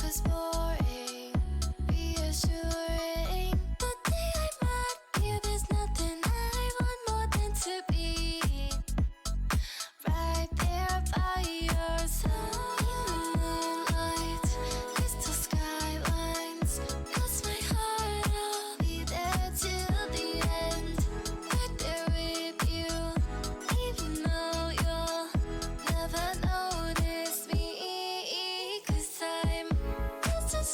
was boring, reassuring. The day I met you, there's nothing I want more than to be right there by your side. Moonlight, crystal skylines, cross my heart. I'll be there till the end, right there with you, even though you'll never notice me. 'Cause I'm just as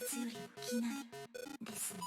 節より気ないですね。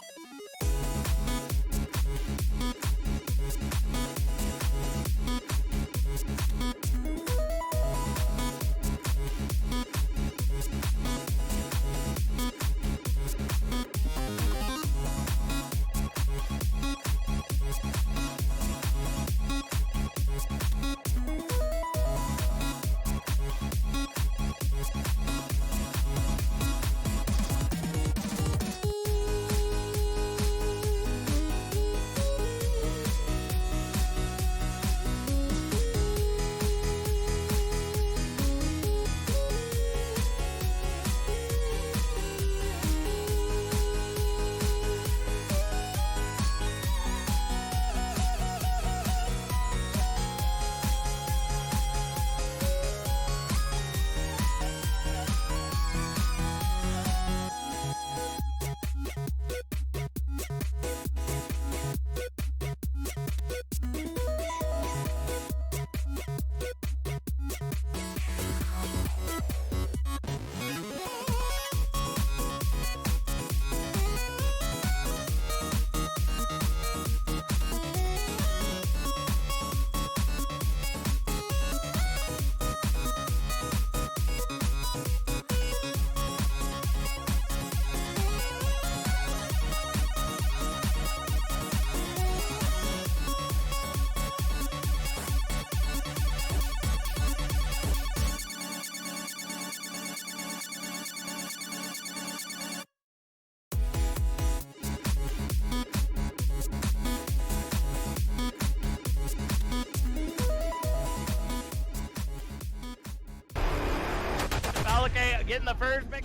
Okay, getting the first pick.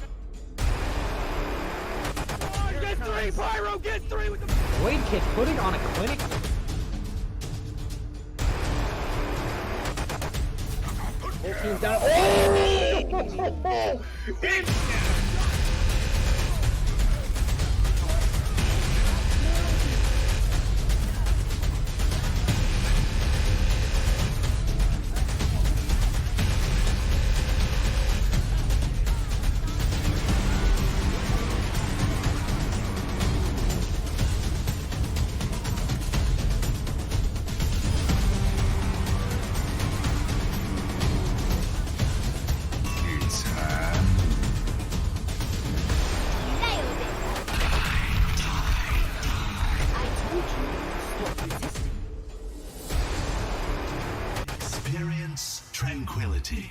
Oh, get three, Pyro, get three with the Wade Kid putting on a clinic. Whole team's down. Oh! Experience tranquility.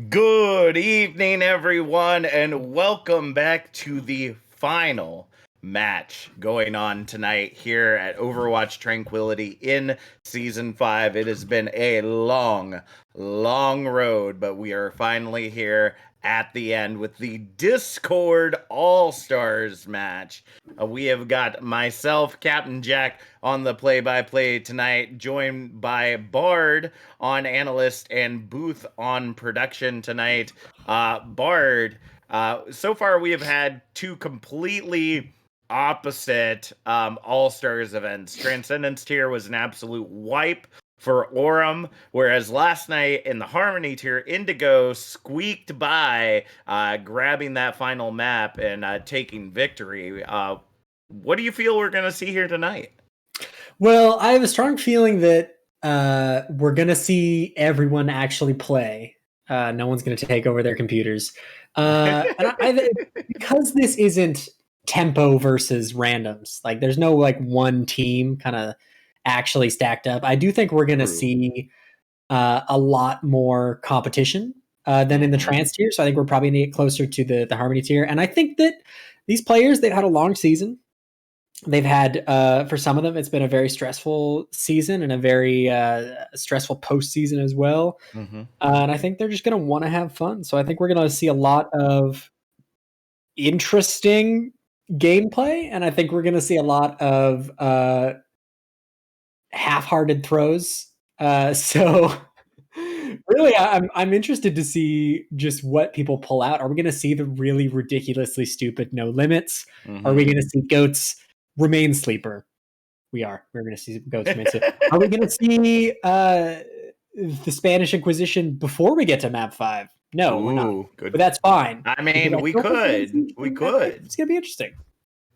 Good evening, everyone, and welcome back to the final match going on tonight here at Overwatch Tranquility in Season 5. It has been a long road, but we are finally here at the end with the Discord All-Stars match. We have got myself, Captain Jack, on the play-by-play tonight, joined by Bard on analyst and Booth on production tonight. Bard, so far we have had two completely opposite All-Stars events. Transcendence Tier was an absolute wipe for Aurum, whereas last night in the Harmony Tier, Indigo squeaked by, grabbing that final map and taking victory. What do you feel we're going to see here tonight? Well, I have a strong feeling that we're going to see everyone actually play. No one's going to take over their computers. And because this isn't tempo versus randoms, like there's no like one team kind of actually stacked up. I do think we're going to see a lot more competition than in the trans tier. So I think we're probably going to get closer to the Harmony tier. And I think that these players, they've had a long season. They've had, for some of them, it's been a very stressful season and a very stressful postseason as well. Mm-hmm. And I think they're just going to want to have fun. So I think we're going to see a lot of interesting gameplay. And I think we're going to see a lot of half-hearted throws. So really, I'm interested to see just what people pull out. Are we going to see the really ridiculously stupid no limits? Mm-hmm. Are we going to see goats remain sleeper. We're going to see Goats. Are we going to see the Spanish Inquisition before we get to map 5? No, we're not. Ooh, good. But that's fine. I mean, we could. It's going to be interesting.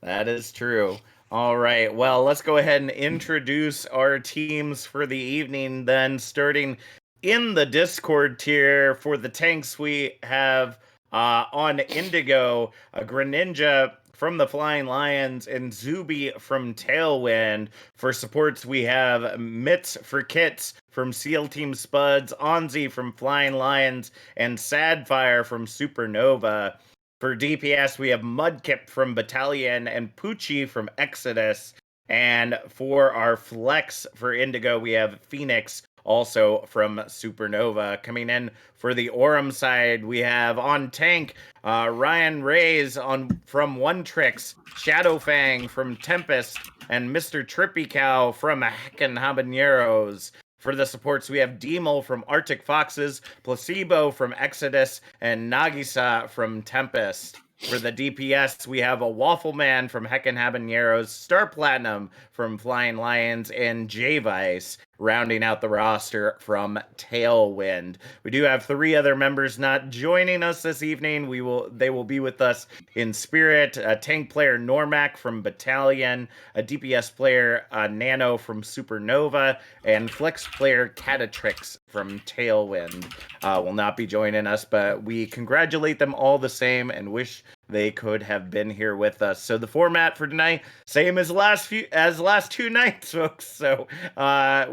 That is true. All right. Well, let's go ahead and introduce our teams for the evening then, starting in the Discord tier. For the tanks, we have on Indigo, Greninja from the Flying Lions, and Zuby from Tailwind. For supports, we have Mitz for Kits from SEAL Team Spuds, Onzi from Flying Lions, and Sadfire from Supernova. For DPS, we have Mudkip from Battalion and Poochie from Exodus. And for our flex for Indigo, we have Phoenix, also from Supernova. Coming in for the Aurum side, we have on tank Ryan Reyes from One Tricks, Shadowfang from Tempest, and Mr. Trippy Cow from Heckin' Habaneros. For the supports, we have Demol from Arctic Foxes, Placebo from Exodus, and Nagisa from Tempest. For the DPS, we have a Waffle Man from Heckin' Habaneros, Star Platinum from Flying Lions, and J-Vice rounding out the roster from Tailwind. We do have 3 other members not joining us this evening. They will be with us in spirit. A tank player Normac from Battalion, a DPS player Nano from Supernova, and flex player Catatrix from Tailwind will not be joining us, but we congratulate them all the same and wish they could have been here with us. So the format for tonight, same as last 2 nights, folks. So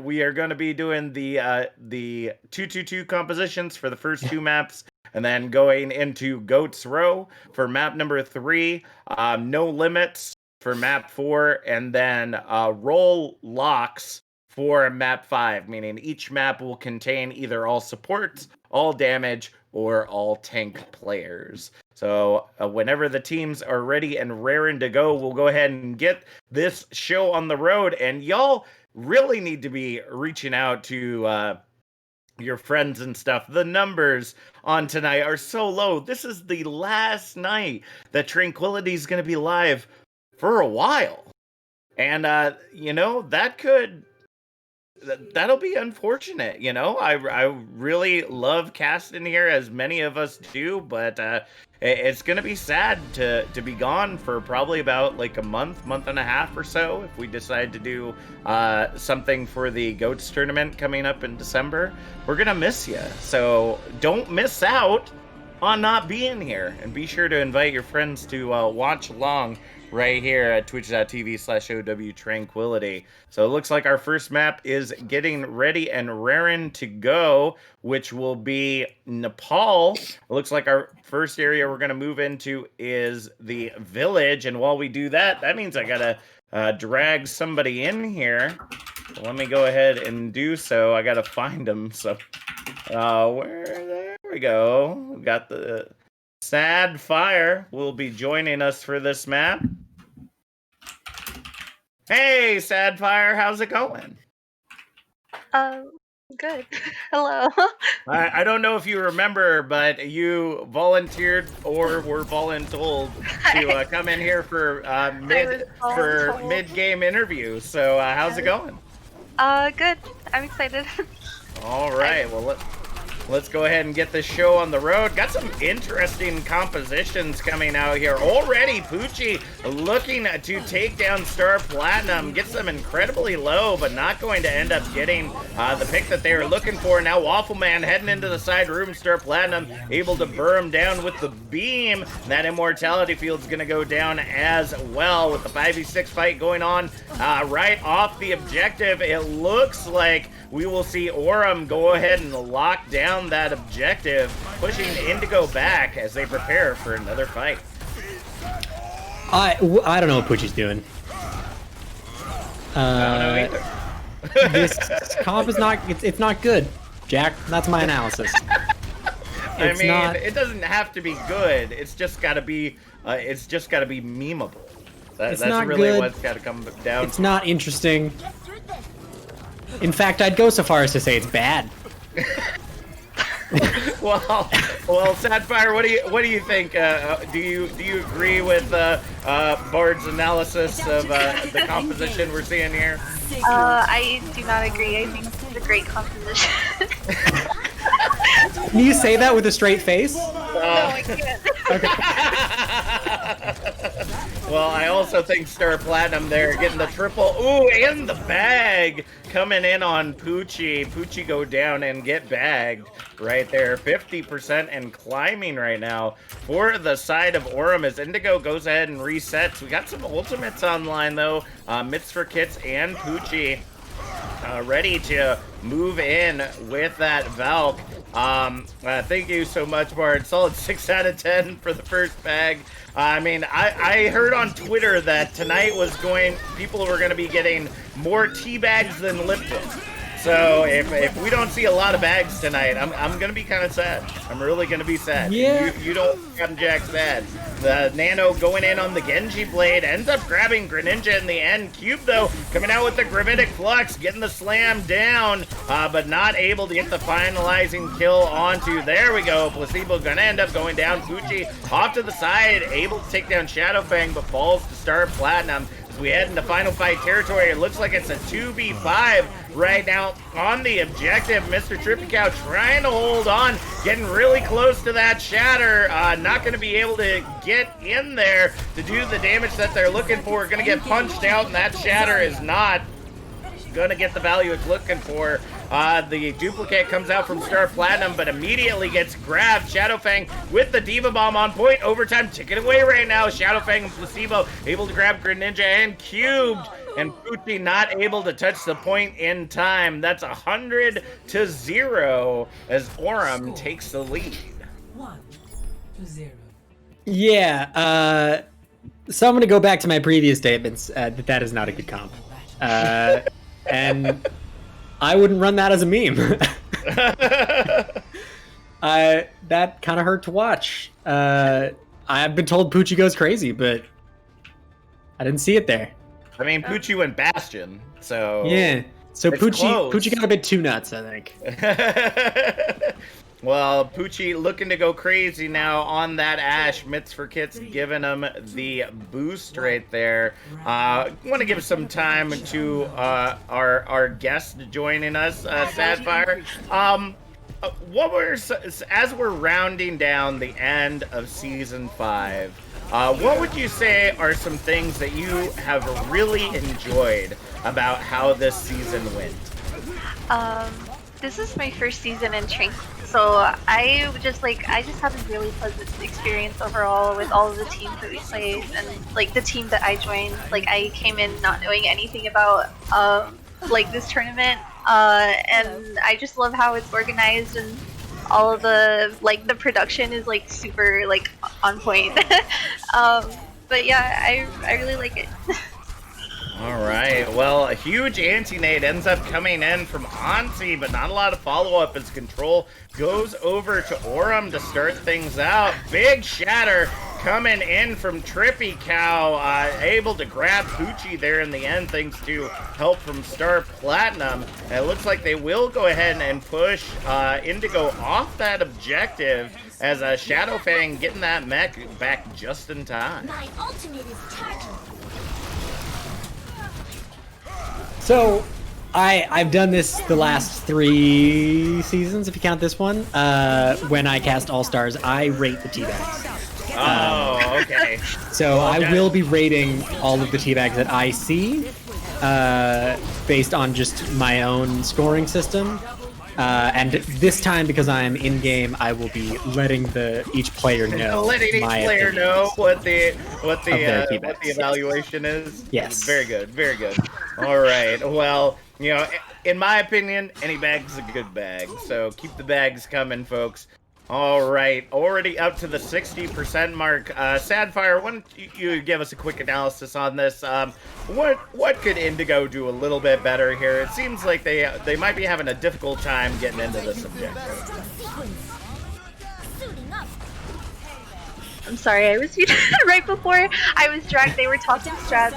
we are going to be doing the 2-2-2 compositions for the first 2 maps, and then going into Goats Row for map number 3, No Limits for map 4, and then Roll Locks for map 5, meaning each map will contain either all supports, all damage, or all tank players. So whenever the teams are ready and raring to go, we'll go ahead and get this show on the road. And y'all really need to be reaching out to your friends and stuff. The numbers on tonight are so low. This is the last night that Tranquility is going to be live for a while. And, that'll be unfortunate. I really love casting here, as many of us do, but it's gonna be sad to be gone for probably about like a month and a half or so, if we decide to do something for the Goats tournament coming up in December. We're gonna miss you, so don't miss out on not being here, and be sure to invite your friends to watch along right here at twitch.tv/OW Tranquility. So it looks like our first map is getting ready and raring to go, which will be Nepal. It looks like our first area we're going to move into is the village. And while we do that, that means I got to drag somebody in here. So let me go ahead and do so. I got to find them. So there we go. We got the Sadfire will be joining us for this map. Hey, Sadfire, how's it going? Good. Hello. I don't know if you remember, but you volunteered or were voluntold to come in here for mid-game interview. So how's it going? Good. I'm excited. All right. Well, let's go ahead and get this show on the road. Got some interesting compositions coming out here. Already, Poochie looking to take down Star Platinum. Gets them incredibly low, but not going to end up getting the pick that they were looking for. Now Waffle Man heading into the side room. Star Platinum able to burr him down with the beam. That Immortality Field's going to go down as well, with the 5v6 fight going on right off the objective. It looks like we will see Aurum go ahead and lock down that objective, pushing Indigo back as they prepare for another fight. I don't know what Poochie's doing. I don't know either. This comp is not, it's not good, Jack. That's my analysis. It doesn't have to be good. It's just got to be memeable. That's really good. what's got to come down. It's not interesting. In fact, I'd go so far as to say it's bad. well, Sadfire, what do you think? Do you agree with Bard's analysis of the composition we're seeing here? I do not agree. I think it's a great composition. Can you say that with a straight face? No, I can't. Well, I also think Star Platinum there getting the triple. Ooh, and the bag coming in on Poochie. Poochie go down and get bagged right there. 50% and climbing right now for the side of Aurum as Indigo goes ahead and resets. We got some ultimates online though. Myths for Kits and Poochie ready to move in with that Valk. Thank you so much, Bard. Solid 6 out of 10 for the first bag. I mean, I heard on Twitter that tonight people were going to be getting more tea bags than Lipton. So if we don't see a lot of bags tonight, I'm going to be kind of sad. I'm really going to be sad. Yeah. You don't have Jack sad. The Nano going in on the Genji Blade, ends up grabbing Greninja in the end. Cube, though, coming out with the Gravitic Flux, getting the slam down, but not able to get the finalizing kill onto. There we go. Placebo gonna end up going down. Poochie off to the side, able to take down Shadowfang, but falls to Star Platinum. As we head into final fight territory, it looks like it's a 2v5 right now on the objective. Mr. Trippy Cow trying to hold on, getting really close to that shatter. Not going to be able to get in there to do the damage that they're looking for. Going to get punched out, and that shatter is not going to get the value it's looking for. The duplicate comes out from Star Platinum, but immediately gets grabbed. Shadowfang with the Diva Bomb on point. Overtime ticking away right now. Shadowfang and Placebo able to grab Greninja and Cubed. And Poochie not able to touch the point in time. That's 100-0 as Aurum takes the lead. 1-0. Yeah, so I'm going to go back to my previous statements that is not a good comp. And I wouldn't run that as a meme. That kind of hurt to watch. I've been told Poochie goes crazy, but I didn't see it there. I mean, Poochie went Bastion, so... Yeah, so it's close. Poochie got a bit too nuts, I think. Well, Poochie looking to go crazy now on that Ash. Myths for Kits giving him the boost right there. Want to give some time to our guest joining us, Sadfire. What were, as we're rounding down the end of Season 5, what would you say are some things that you have really enjoyed about how this season went? This is my first season in Trank, so I just had a really pleasant experience overall with all of the teams that we played, and like the team that I joined. Like I came in not knowing anything about like this tournament, and I just love how it's organized, and all of the the production is like super like on point. But yeah, I really like it. All right. Well, a huge anti-nade ends up coming in from Auntie, but not a lot of follow-up as Control goes over to Aurum to start things out. Big shatter coming in from Trippy Cow, able to grab Poochie there in the end thanks to help from Star Platinum. And it looks like they will go ahead and push Indigo off that objective as Shadowfang getting that mech back just in time. My ultimate is charging. So, I've done this the last 3 seasons, if you count this one. When I cast All Stars, I rate the teabags. Oh, okay. So I will be rating all of the teabags that I see, based on just my own scoring system. And this time, because I'm in game, I will be letting each player know. Letting each player know what the evaluation is. Yes. Very good. Very good. All right. Well, you know, in my opinion, any bag is a good bag. So keep the bags coming, folks. All right. Already up to the 60% mark. Sadfire, why don't you give us a quick analysis on this? What could Indigo do a little bit better here? It seems like they might be having a difficult time getting into this objective. I'm sorry, I was muted right before I was dragged. They were talking strats,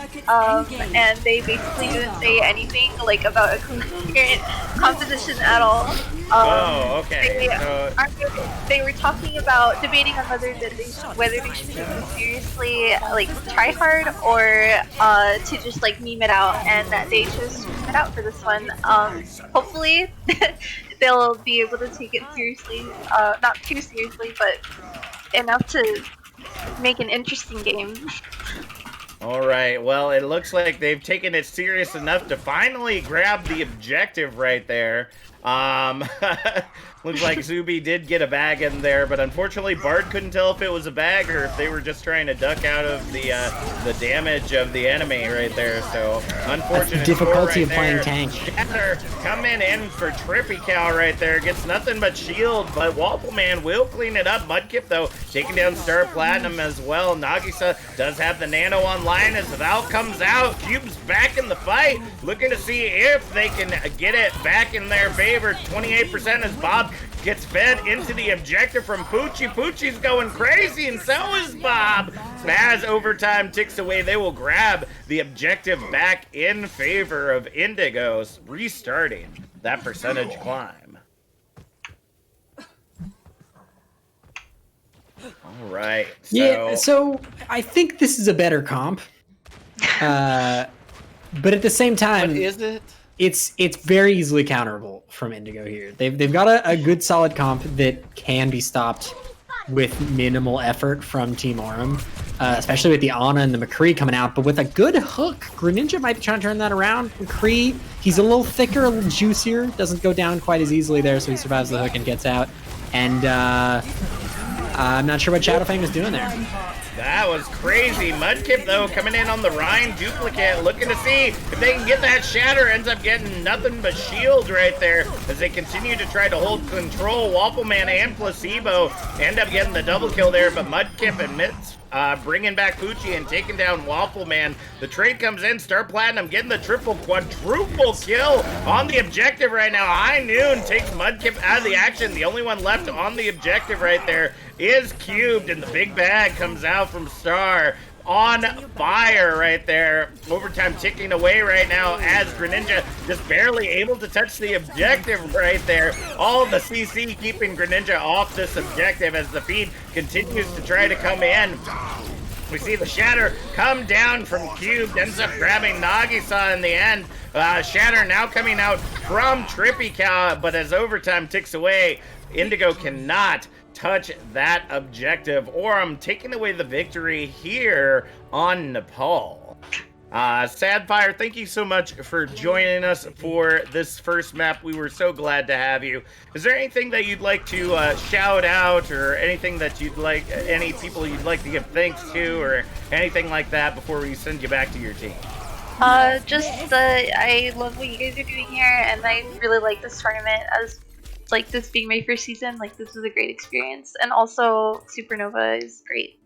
and they basically didn't say anything like about a coherent composition at all. Okay. They were talking about debating on whether they should take it seriously, like try hard, or to just like meme it out, and that they chose to meme it out for this one. Hopefully, they'll be able to take it seriously, not too seriously, but enough to make an interesting game. All right. Well, it looks like they've taken it serious enough to finally grab the objective right there. Looks like Zuby did get a bag in there, but unfortunately Bard couldn't tell if it was a bag or if they were just trying to duck out of the damage of the enemy right there. So unfortunate. That's the difficulty right of playing there. tank. Shatter coming in for Trippy Cow right there. Gets nothing but shield, but Waffle Man will clean it up. Mudkip though taking down Star Platinum as well. Nagisa does have the nano online as the Valve comes out. Cube's back in the fight, looking to see if they can get it back in their favor. 28% as Bob gets fed into the objective from Poochie. Poochie's going crazy, and so is Bob. As overtime ticks away, they will grab the objective back in favor of Indigos, restarting that percentage climb. All right. Yeah, so I think this is a better comp. But at the same time, What is it? it's very easily counterable from Indigo here. They've got a good solid comp that can be stopped with minimal effort from Team Aurum, especially with the Ana and the McCree coming out. But with a good hook, Greninja might be trying to turn that around. McCree, he's a little thicker, a little juicier, doesn't go down quite as easily there, so he survives the hook and gets out. And I'm not sure what Shadowfang is doing there. That was crazy. Mudkip, though, coming in on the Rhine duplicate, looking to see if they can get that Shatter. Ends up getting nothing but shield right there as they continue to try to hold control. Waffleman and Placebo end up getting the double kill there, but Mudkip admits bringing back Poochie and taking down Waffleman. The trade comes in. Star Platinum getting the quadruple kill on the objective right now. High Noon takes Mudkip out of the action. The only one left on the objective right there is Cubed, and the big bag comes out from Star. On fire right there. Overtime ticking away right now as Greninja just barely able to touch the objective right there. All the CC keeping Greninja off this objective as the feed continues to try to come in. We see the Shatter come down from Cube, ends up grabbing Nagisa in the end. Shatter now coming out from Trippy Cow, but as overtime ticks away, Indigo cannot touch that objective. Aurum taking away the victory here on Nepal. Sadfire, thank you so much for joining us for this first map. We were so glad to have you. Is there anything that you'd like to shout out, or anything that you'd like, any people you'd like to give thanks to, or anything like that before we send you back to your team? I love what you guys are doing here, and I really like this tournament as like this being my first season. Like, this was a great experience, and also Supernova is great.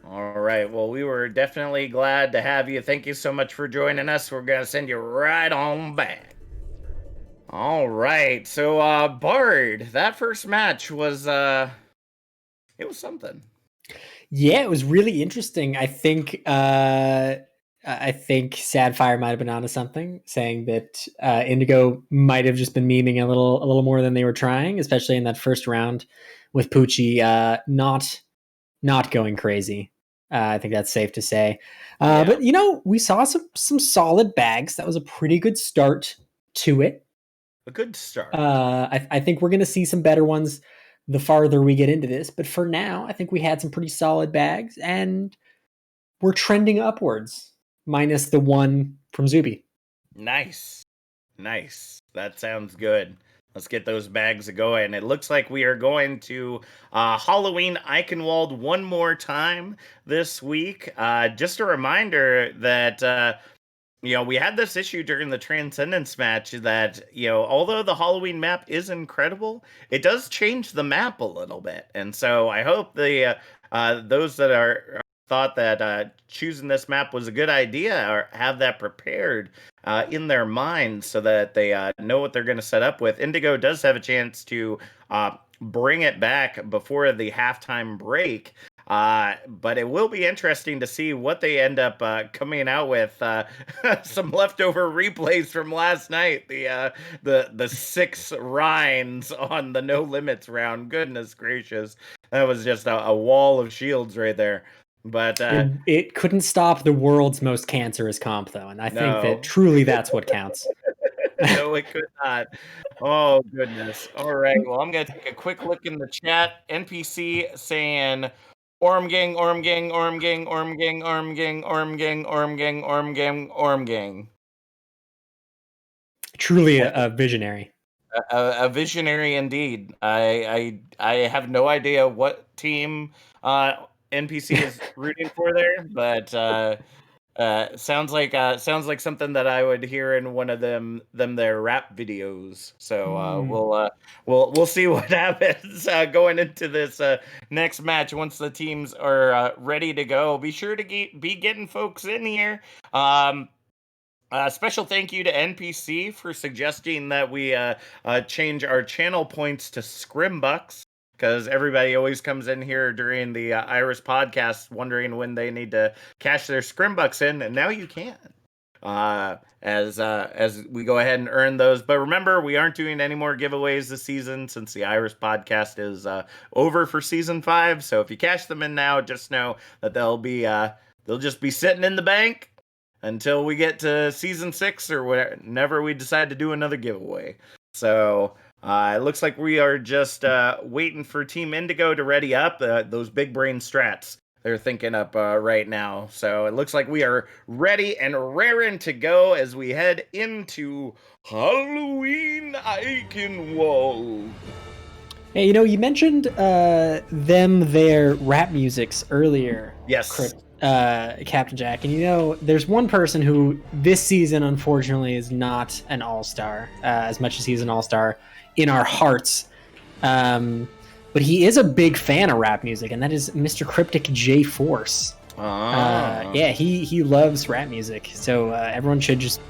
All right, well, we were definitely glad to have you. Thank you so much for joining us. We're gonna send you right on back. All right, so Bard, that first match was it was something. Yeah, it was really interesting. I think Sadfire might have been onto something, saying that Indigo might have just been memeing a little more than they were trying, especially in that first round with Poochie not going crazy. I think that's safe to say. Yeah. But we saw some solid bags. That was a pretty good start to it. A good start. I think we're going to see some better ones the farther we get into this. But for now, I think we had some pretty solid bags, and we're trending upwards, minus the one from Zuby. Nice. That sounds good. Let's get those bags going. It looks like we are going to Halloween Eichenwald one more time this week. Just a reminder that we had this issue during the Transcendence match that, although the Halloween map is incredible, it does change the map a little bit. And so I hope those that are thought that choosing this map was a good idea, or have that prepared in their minds so that they know what they're going to set up with. Indigo does have a chance to bring it back before the halftime break. But it will be interesting to see what they end up coming out with. Some leftover replays from last night. The 6 Rhines on the No Limits round. Goodness gracious, that was just a wall of shields right there. But It couldn't stop the world's most cancerous comp, though, and I think No. that truly that's what counts. no, it could not. Oh goodness. All right. Well, I'm gonna take a quick look in the chat. NPC saying Ormgang, Ormgang, Ormgang, Ormgang, Ormgang, Ormgang, Ormgang, Ormgang, Ormgang. Truly a visionary. A visionary indeed. I have no idea what team NPC is rooting for there, but sounds like something that I would hear in one of their rap videos. So we'll see what happens going into this next match once the teams are ready to go. Be sure to be getting folks in here. Special thank you to NPC for suggesting that we change our channel points to Scrimbucks, because everybody always comes in here during the Iris podcast wondering when they need to cash their Scrimbucks in, and now you can. As we go ahead and earn those. But remember, we aren't doing any more giveaways this season since the Iris podcast is over for season 5. So if you cash them in now, just know that they'll just be sitting in the bank until we get to season 6 or whenever we decide to do another giveaway. So it looks like we are just waiting for Team Indigo to ready up. Those big brain strats they're thinking up right now. So it looks like we are ready and raring to go as we head into Halloween Eichenwald. Hey, you mentioned their rap musics earlier. Yes. Captain Jack, and there's one person who this season unfortunately is not an all-star, as much as he's an all-star in our hearts, but he is a big fan of rap music, and that is Mr. Cryptic J Force. Yeah, he loves rap music, so everyone should just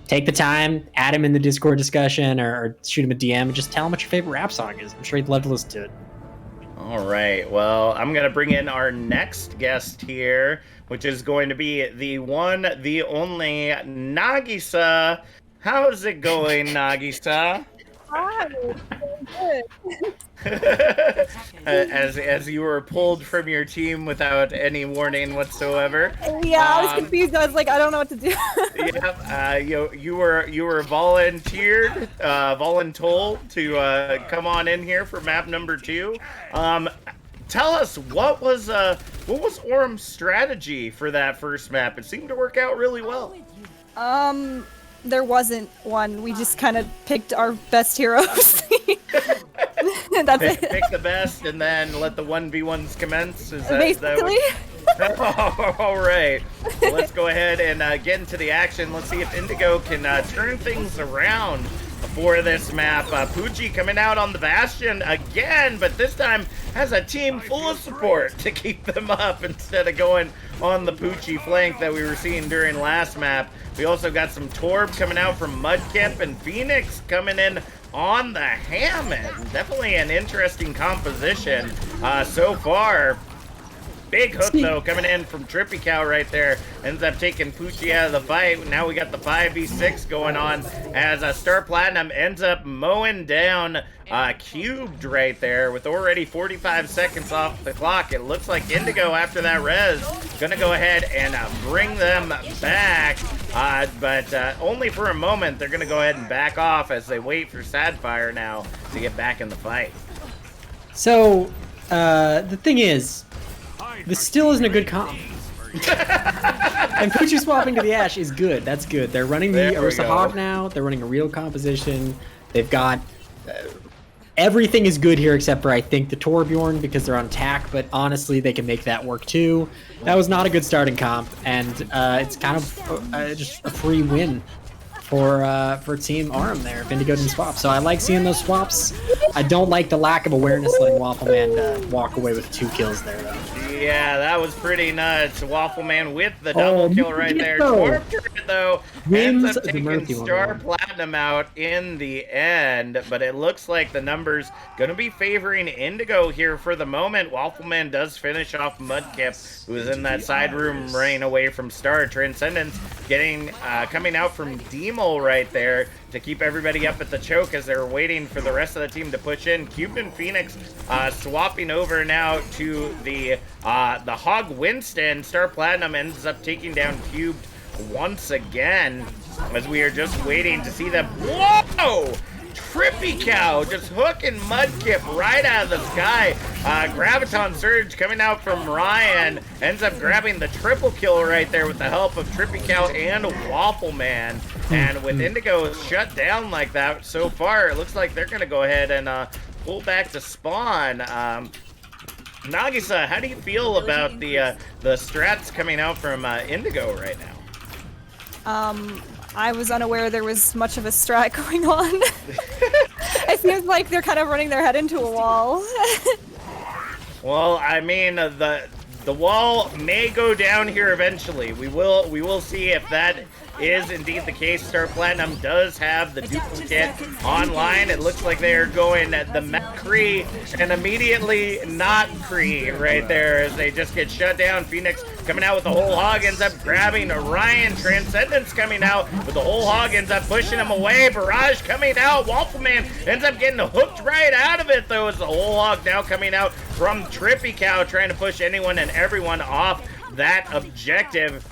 take the time, add him in the Discord discussion, or shoot him a DM and just tell him what your favorite rap song is. I'm sure he'd love to listen to it. All right, well, I'm going to bring in our next guest here, which is going to be the one, the only Nagisa. How's it going, Nagisa? Hi, good. as you were pulled from your team without any warning whatsoever. Yeah, I was confused. I was like, I don't know what to do. Yep. You were volunteered, voluntold to come on in here for map number 2. Tell us what was Orm's strategy for that first map? It seemed to work out really well. There wasn't one. We just kind of picked our best heroes. That's it. Pick the best and then let the 1v1s commence. Basically. All right. Well, let's go ahead and get into the action. Let's see if Indigo can turn things around for this map. Poochie coming out on the Bastion again, but this time has a team full of support to keep them up instead of going on the Poochie flank that we were seeing during last map. We also got some Torb coming out from Mudkip and Phoenix coming in on the Hammond. Definitely an interesting composition so far. Big hook, though, coming in from Trippy Cow right there. Ends up taking Poochie out of the fight. Now we got the 5v6 going on as Star Platinum ends up mowing down Cubed right there with already 45 seconds off the clock. It looks like Indigo, after that res, gonna go ahead and bring them back. But only for a moment. They're gonna go ahead and back off as they wait for Sadfire now to get back in the fight. So, the thing is, this still isn't a good comp. And Poochie swapping to the Ashe is good. That's good. They're running the Ursa Hawk now. They're running a real composition. They've got... everything is good here except for, I think, the Torbjorn because they're on attack, but honestly, they can make that work too. That was not a good starting comp, and it's kind of just a free win for Team Arm there if Indigo didn't swap. So I like seeing those swaps. I don't like the lack of awareness letting Waffleman walk away with 2 kills there, though. Yeah, that was pretty nuts. Waffleman with the double kill right there. though. Torb, though, ends Wins up the taking Murphy one, Star though. Platinum Platinum out in the end, but it looks like the numbers going to be favoring Indigo here for the moment. Waffleman does finish off Mudkip, who is in that side room running away from Star. Transcendence getting coming out from Demol right there to keep everybody up at the choke as they're waiting for the rest of the team to push in. Cubed and Phoenix swapping over now to the Hog Winston. Star Platinum ends up taking down Cubed once again as we are just waiting to see them. Whoa! Trippy Cow just hooking Mudkip right out of the sky. Graviton Surge coming out from Ryan ends up grabbing the triple kill right there with the help of Trippy Cow and Waffleman. And with Indigo shut down like that so far, it looks like they're going to go ahead and pull back to spawn. Nagisa, how do you feel about the strats coming out from Indigo right now? I was unaware there was much of a strat going on. It seems like they're kind of running their head into a wall. Well, I mean, the wall may go down here eventually. We will see if that is indeed the case. Star Platinum does have the duplicate online. It looks like they're going at the McCree and immediately not Cree right there as they just get shut down. Phoenix coming out with the whole hog, ends up grabbing Ryan. Transcendence coming out with the whole hog, ends up pushing him away. Barrage coming out. Waffleman ends up getting hooked right out of it though as the whole hog now coming out from Trippy Cow, trying to push anyone and everyone off that objective.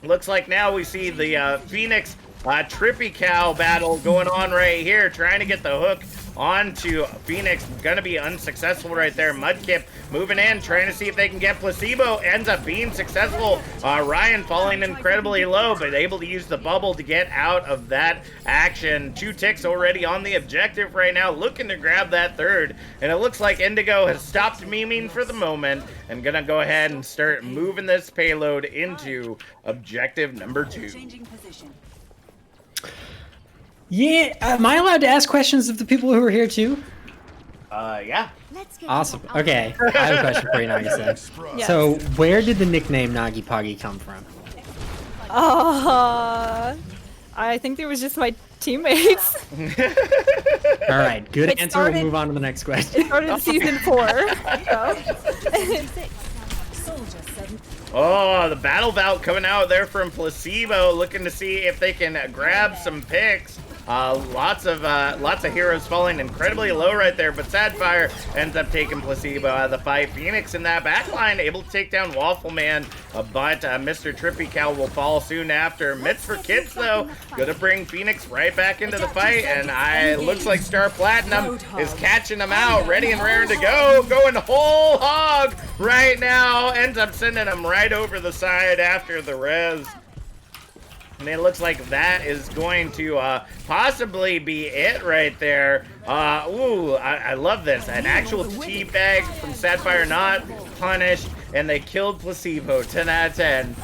Looks like now we see the Phoenix Trippy Cow battle going on right here, trying to get the hook onto Phoenix. Gonna be unsuccessful right there. Mudkip moving in, trying to see if they can get Placebo. Ends up being successful. Ryan falling incredibly low, but able to use the bubble to get out of that action. 2 ticks already on the objective right now, looking to grab that third. And it looks like Indigo has stopped memeing for the moment and gonna go ahead and start moving this payload into objective number 2. Yeah, am I allowed to ask questions of the people who are here too? Yeah. Awesome. Okay, I have a question for you, Nagisa. Yes. So, where did the nickname Nagi Poggy come from? I think it was just my teammates. All right, good It answer. started- We'll move on to the next It question. started in season 4. So. Oh, the battle bout coming out there from Placebo, looking to see if they can grab some picks. Lots of heroes falling incredibly low right there, but Sadfire ends up taking Placebo out of the fight. Phoenix in that backline able to take down Waffleman, but Mr. Trippy Cow will fall soon after. Mitts for Kids though, gonna bring Phoenix right back into the fight, and looks like Star Platinum is catching them out, ready and raring to go, going whole hog right now, ends up sending them right over the side after the res. And it looks like that is going to possibly be it right there. I love this. An actual teabag from Sapphire not punished, and they killed Placebo. 10 out of 10.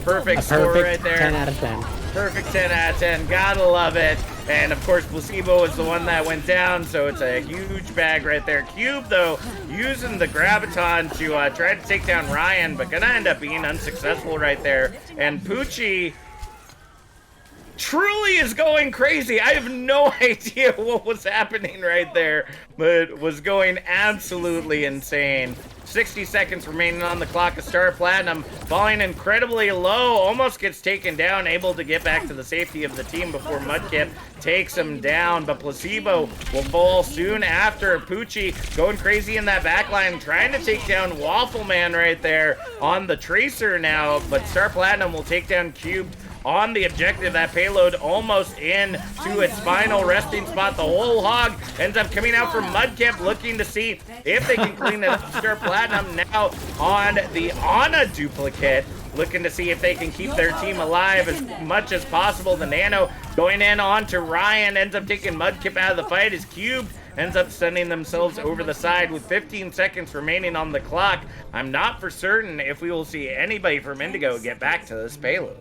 Perfect score right there. 10 out of 10. Perfect 10 out of 10. Gotta love it. And of course, Placebo is the one that went down, so it's a huge bag right there. Cube, though, using the Graviton to try to take down Ryan, but gonna end up being unsuccessful right there. And Poochie truly is going crazy. I have no idea what was happening right there, but was going absolutely insane. 60 seconds remaining on the clock of Star Platinum, falling incredibly low, almost gets taken down, able to get back to the safety of the team before Mudkip takes him down, but Placebo will fall soon after. Poochie going crazy in that backline, trying to take down Waffleman right there on the Tracer now, but Star Platinum will take down Cubed on the objective. That payload almost in to its final resting spot. The whole hog ends up coming out from Mudkip, looking to see if they can clean it up. Star Platinum now on the Ana duplicate, looking to see if they can keep their team alive as much as possible. The Nano going in onto Ryan, ends up taking Mudkip out of the fight as Cube ends up sending themselves over the side with 15 seconds remaining on the clock. I'm not for certain if we will see anybody from Indigo get back to this payload.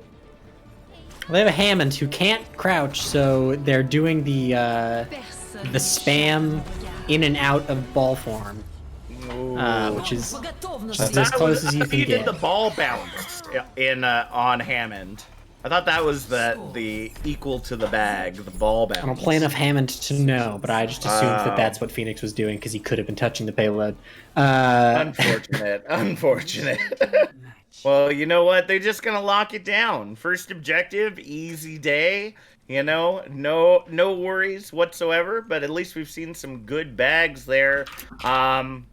They have a Hammond who can't crouch, so they're doing the spam in and out of ball form, which is just as close as you can You get. did the ball bounce in on Hammond. thought that was the equal to the bag, the ball bounce. I don't play enough Hammond to know, but I just assumed that that's what Phoenix was doing because he could have been touching the payload. Unfortunate. Well, you know what? They're just gonna lock it down. First objective, easy day. You know, no worries whatsoever. But at least we've seen some good bags there. Sadfire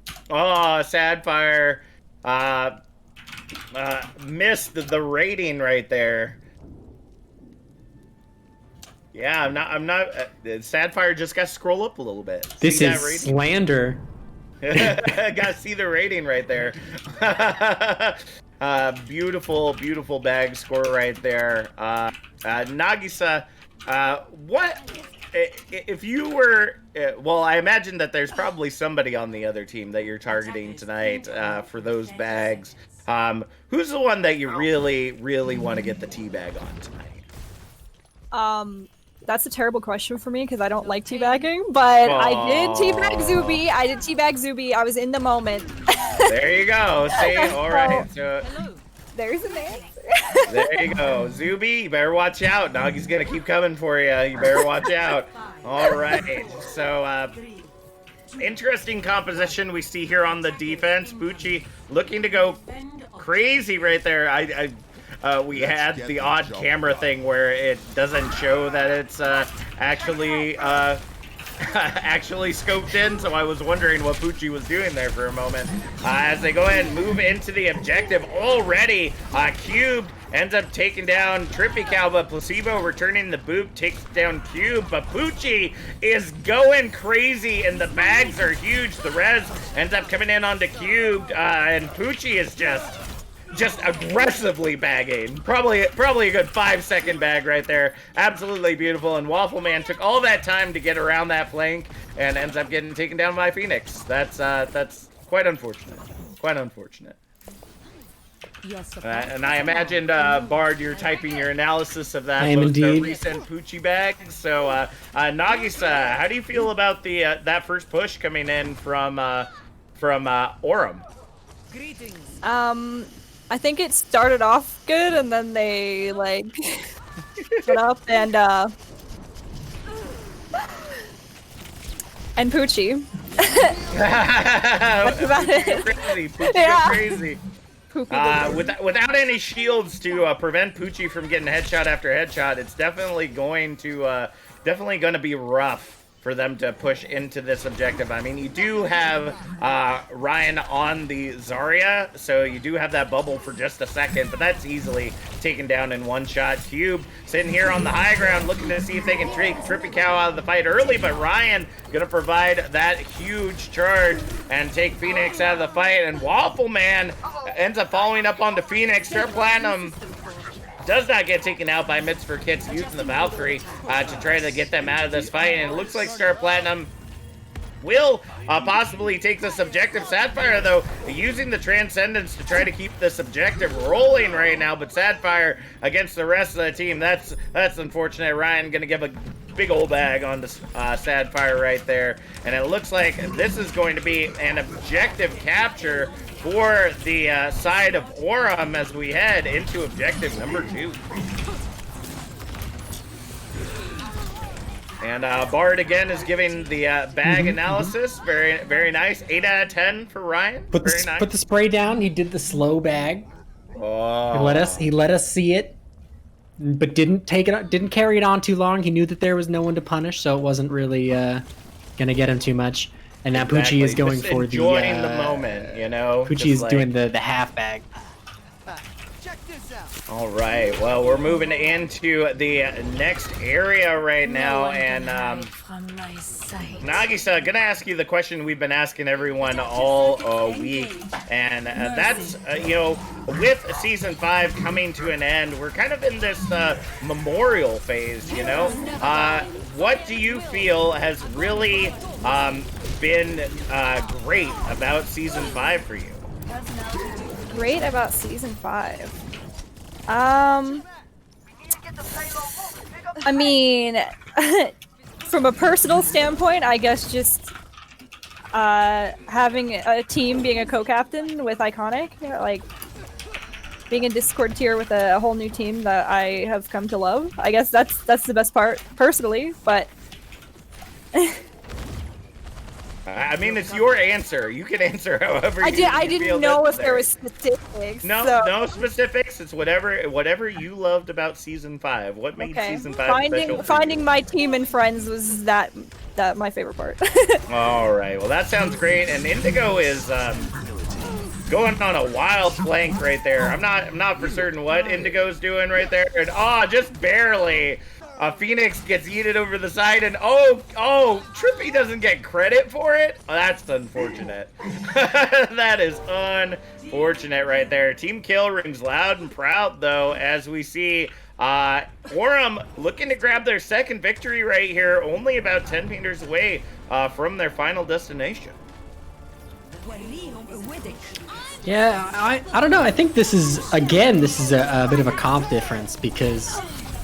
missed the rating right there. Yeah, I'm not. Sadfire just got to scroll up a little bit. This See is that rating? slander. Gotta see the rating right there. Beautiful bag score right there. Nagisa, what if you were? Well, I imagine that there's probably somebody on the other team that you're targeting tonight for those bags. Who's the one that you really want to get the teabag on tonight? That's a terrible question for me because I don't like teabagging, but I did teabag Zuby. I was in the moment. There you go. See, all right. So there's an answer. there you go, Zuby. You better watch out. Nagi's gonna keep coming for you. You better watch out. All right. So, interesting composition we see here on the defense. Pucci looking to go crazy right there. We had the odd camera thing where it doesn't show that it's actually scoped in, so I was wondering what Pucci was doing there for a moment. As they go ahead and move into the objective already, Cube ends up taking down Trippy Cow, but Placebo returning the boop takes down Cube, but Pucci is going crazy and the bags are huge. The res ends up coming in onto Cube, and Pucci is just aggressively bagging. Probably a good 5-second bag right there. Absolutely beautiful. And Waffle Man took all that time to get around that flank and ends up getting taken down by Phoenix. That's quite unfortunate. Quite unfortunate. And I imagined, Bard, you're typing your analysis of that I am indeed. recent Pucci bag. So, Nagisa, how do you feel about the that first push coming in from Aurum? I think it started off good and then they like put up and Pucci. That's about it. Crazy. Pucci Yeah. crazy. Without any shields to prevent Pucci from getting headshot after headshot, it's definitely going to be rough for them to push into this objective. I mean, you do have Ryan on the Zarya, so you do have that bubble for just a second, but that's easily taken down in one shot. Cube sitting here on the high ground looking to see if they can take Trippy Cow out of the fight early, but Ryan gonna provide that huge charge and take Phoenix out of the fight, and Waffle Man ends up following up onto Phoenix. Star Platinum does not get taken out by Mitz for Kits using the Valkyrie to try to get them out of this fight, and it looks like Star Platinum will possibly take this objective. Sadfire, though, using the Transcendence to try to keep this objective rolling right now, but Sadfire against the rest of the team, that's unfortunate. Ryan gonna give a big old bag onto Sadfire right there, and it looks like this is going to be an objective capture for the side of Aurum as we head into objective number 2. And Bard again is giving the bag analysis. Very, very nice. 8 out of 10 for Ryan. Put the spray down. He did the slow bag. Oh. He let us see it, but didn't carry it on too long. He knew that there was no one to punish, so it wasn't really gonna get him too much. And now Exactly. Pucci is going Just for enjoying the moment, you know. Pucci is doing the half bag. All right. Well, we're moving into the next area right now, and Nagisa, gonna ask you the question we've been asking everyone all week, and that's with season 5 coming to an end, we're kind of in this memorial phase. You know, what do you feel has really been great about season 5 for you? Great about season 5. I mean, from a personal standpoint, I guess just having a team being a co-captain with Iconic, like being in Discord tier with a whole new team that I have come to love. I guess that's the best part, personally. But I mean, it's your answer. You can answer however I you didn't feel know if there necessary. was specifics. No, so. no specifics. It's whatever you loved about season 5. What made Okay. season 5 special? Finding my team and friends was that my favorite part. All right. Well, that sounds great. And Indigo is going on a wild flank right there. I'm not for certain what Indigo's doing right there. And just barely. Phoenix gets yeeted over the side, and Trippy doesn't get credit for it. Oh, that's unfortunate. That is unfortunate right there. Team kill rings loud and proud, though, as we see Aurum looking to grab their second victory right here, only about 10 meters away from their final destination. Yeah, I don't know. I think this is a bit of a comp difference, because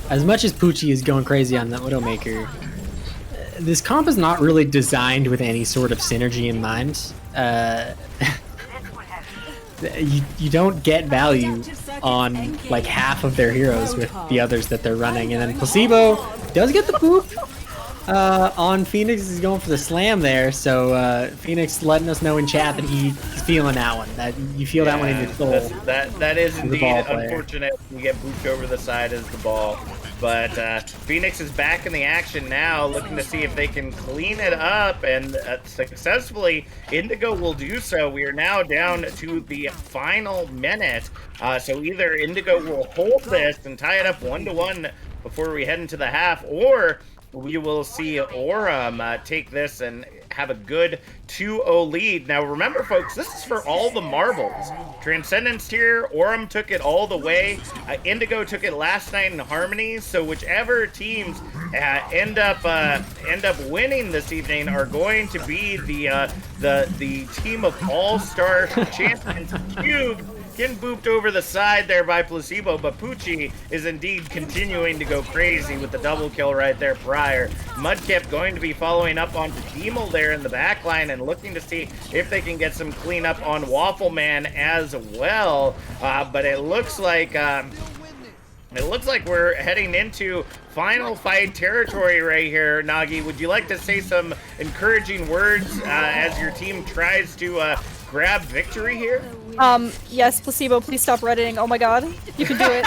as much as Poochie is going crazy on the Widowmaker, this comp is not really designed with any sort of synergy in mind. You don't get value on like half of their heroes with the others that they're running, and then Placebo does get the poop on Phoenix. Is going for the slam there, so Phoenix letting us know in chat that he's feeling that one. That you feel that one in your soul. That is The indeed ball player. unfortunate. You get booped over the side as the ball. But Phoenix is back in the action now, looking to see if they can clean it up, and successfully, Indigo will do so. We are now down to the final minute, so either Indigo will hold this and tie it up 1-1 before we head into the half, or we will see Aurum take this and have a good 2-0 lead. Now remember, folks, this is for all the marbles. Transcendence tier, Aurum took it all the way. Indigo took it last night in Harmony. So whichever teams end up winning this evening are going to be the team of all-star champions. Cube getting booped over the side there by Placebo, but Poochie is indeed continuing to go crazy with the double kill right there prior. Mudkip going to be following up onto Demel there in the back line and looking to see if they can get some cleanup on Waffleman as well. But it looks like we're heading into final fight territory right here. Nagi, would you like to say some encouraging words as your team tries to grab victory here? Yes, Placebo, please stop redditing. Oh my god, you can do it.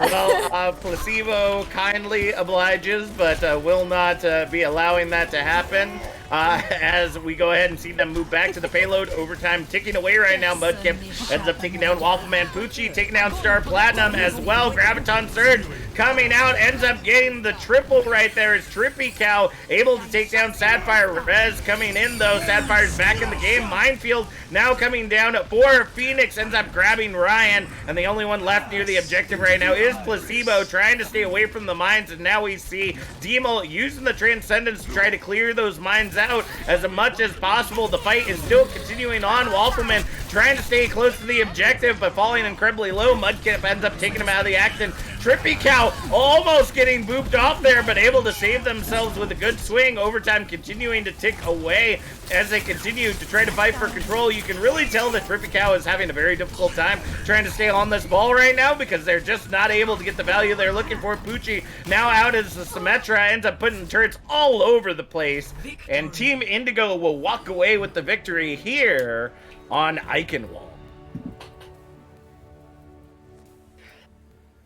Well, Placebo kindly obliges, but will not be allowing that to happen. As we go ahead and see them move back to the payload. Overtime ticking away right now. Mudkip ends up taking down Waffleman. Poochie taking down Star Platinum as well. Graviton Surge coming out, ends up getting the triple right there. Is Trippy Cow able to take down Sapphire. Rez coming in though. Sapphire's back in the game. Minefield now coming down for Phoenix, ends up grabbing Ryan, and the only one left near the objective right now is Placebo, trying to stay away from the mines. And now we see Demel using the Transcendence to try to clear those mines out as much as possible. The fight is still continuing on. Waffleman trying to stay close to the objective, but falling incredibly low. Mudkip ends up taking him out of the action. Trippy Cow almost getting booped off there, but able to save themselves with a good swing. Overtime continuing to tick away as they continue to try to fight for control. You can really tell that Trippy Cow is having a very difficult time trying to stay on this ball right now, because they're just not able to get the value they're looking for. Poochie now out as the Symmetra ends up putting turrets all over the place, and Team Indigo will walk away with the victory here on Eichenwald.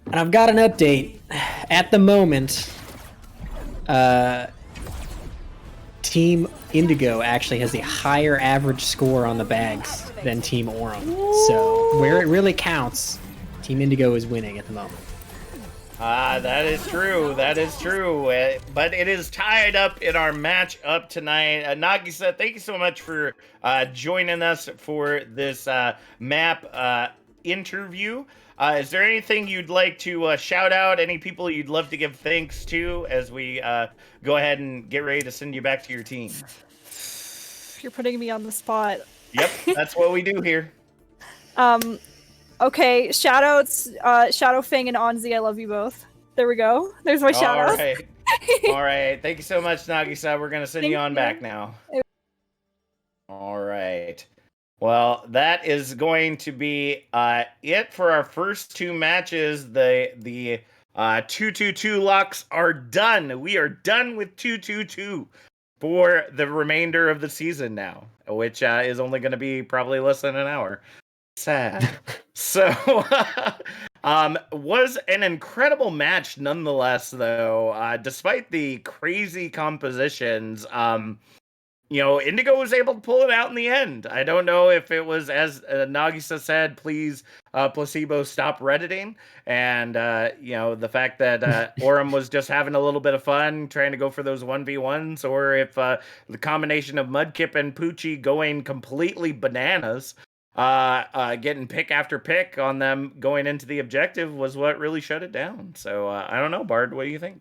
And I've got an update. At the moment, Team Indigo actually has a higher average score on the bags than Team Aurum. So where it really counts, Team Indigo is winning at the moment. That is true. That is true. But it is tied up in our match up tonight. Nagisa, thank you so much for joining us for this map interview. Is there anything you'd like to shout out? Any people you'd love to give thanks to as we go ahead and get ready to send you back to your team? You're putting me on the spot. Yep, that's what we do here. Okay, shoutouts, Shadow Fang and Onzi, I love you both. There we go. There's my shoutouts. All right. All right. Thank you so much, Nagisa. We're going to send you on back now. All right. Well, that is going to be it for our first two matches. The 2-2-2 locks are done. We are done with 2-2-2 for the remainder of the season now, which is only going to be probably less than an hour. Sad. So, was an incredible match nonetheless, though. Despite the crazy compositions, Indigo was able to pull it out in the end. I don't know if it was, as Nagisa said, please, Placebo, stop Redditing. And, the fact that Aurum was just having a little bit of fun trying to go for those 1v1s, or if the combination of Mudkip and Poochie going completely bananas, getting pick after pick on them going into the objective was what really shut it down. So, I don't know, Bard, what do you think?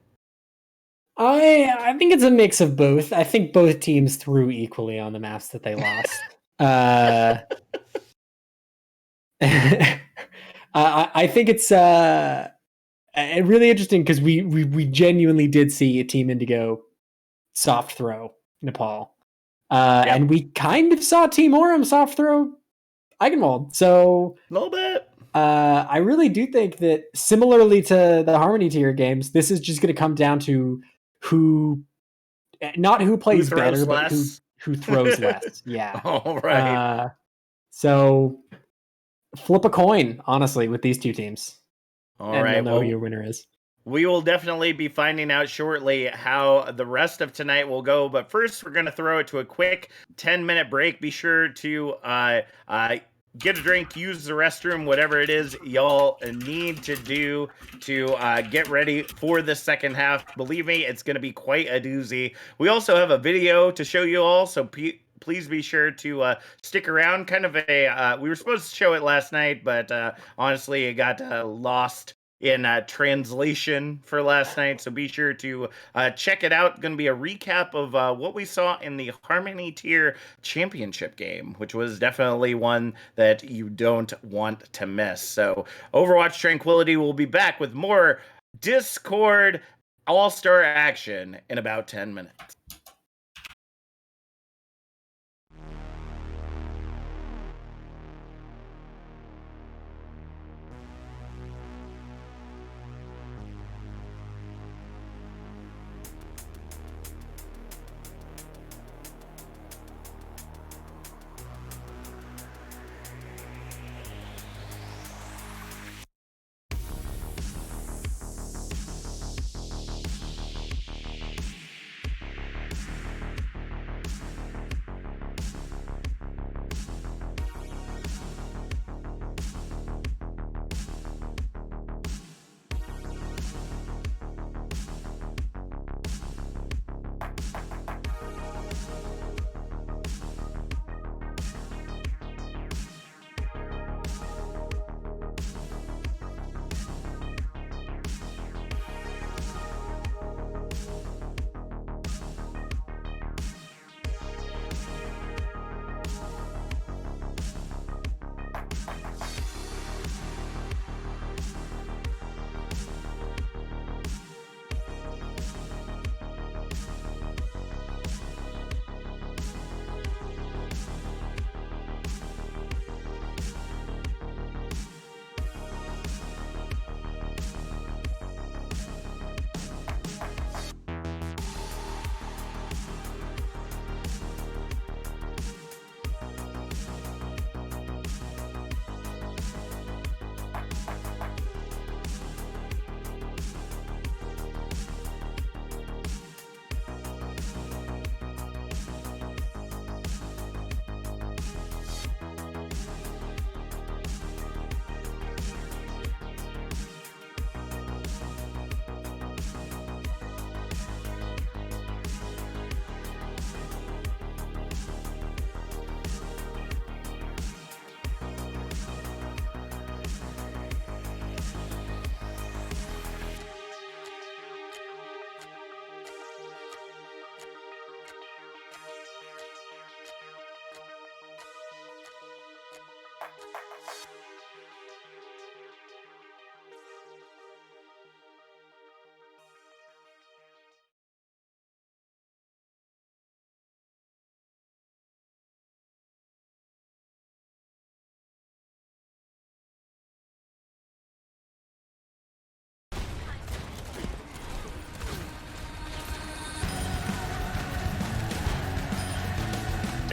I think it's a mix of both. I think both teams threw equally on the maps that they lost. I think it's really interesting because we genuinely did see a Team Indigo soft throw Nepal, and we kind of saw Team Aurum soft throw Eigenwald. So a little bit. I really do think that, similarly to the Harmony tier games, this is just going to come down to not who plays better, but who throws less. Yeah. All right. So flip a coin, honestly, with these two teams. All and right. We'll know who your winner is. We will definitely be finding out shortly how the rest of tonight will go. But first, we're going to throw it to a quick 10-minute break. Be sure to get a drink, use the restroom, whatever it is y'all need to do to get ready for the second half. Believe me, it's going to be quite a doozy. We also have a video to show you all, so please be sure to stick around. Kind of we were supposed to show it last night, but honestly, it got lost in translation for last night, so be sure to check it out. Going to be a recap of what we saw in the Harmony Tier Championship game, which was definitely one that you don't want to miss. So Overwatch Tranquility will be back with more Discord All-Star action in about 10 minutes.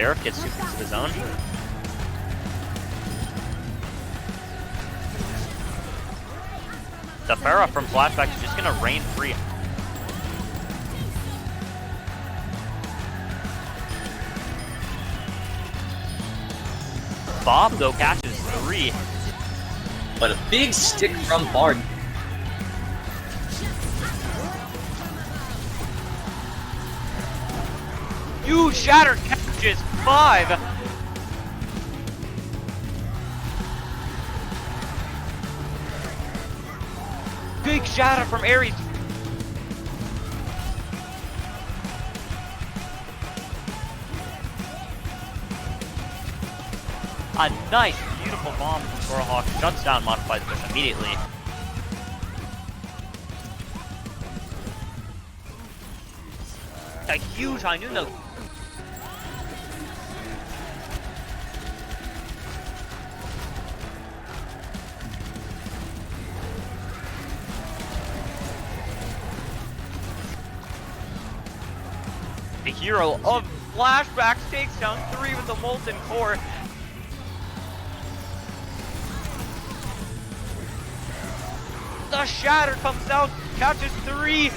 Seraph gets super into the zone. The Pharah from flashback is just gonna rain free. Bob though catches 3. But a big stick from Bard. Huge Shatter catches 5. Big Shatter from Ares. A nice, beautiful bomb from Sorohawk shuts down Modified Push immediately. A huge high noon though. The hero of flashbacks takes down 3 with the Molten Core. The Shatter comes out, catches 3.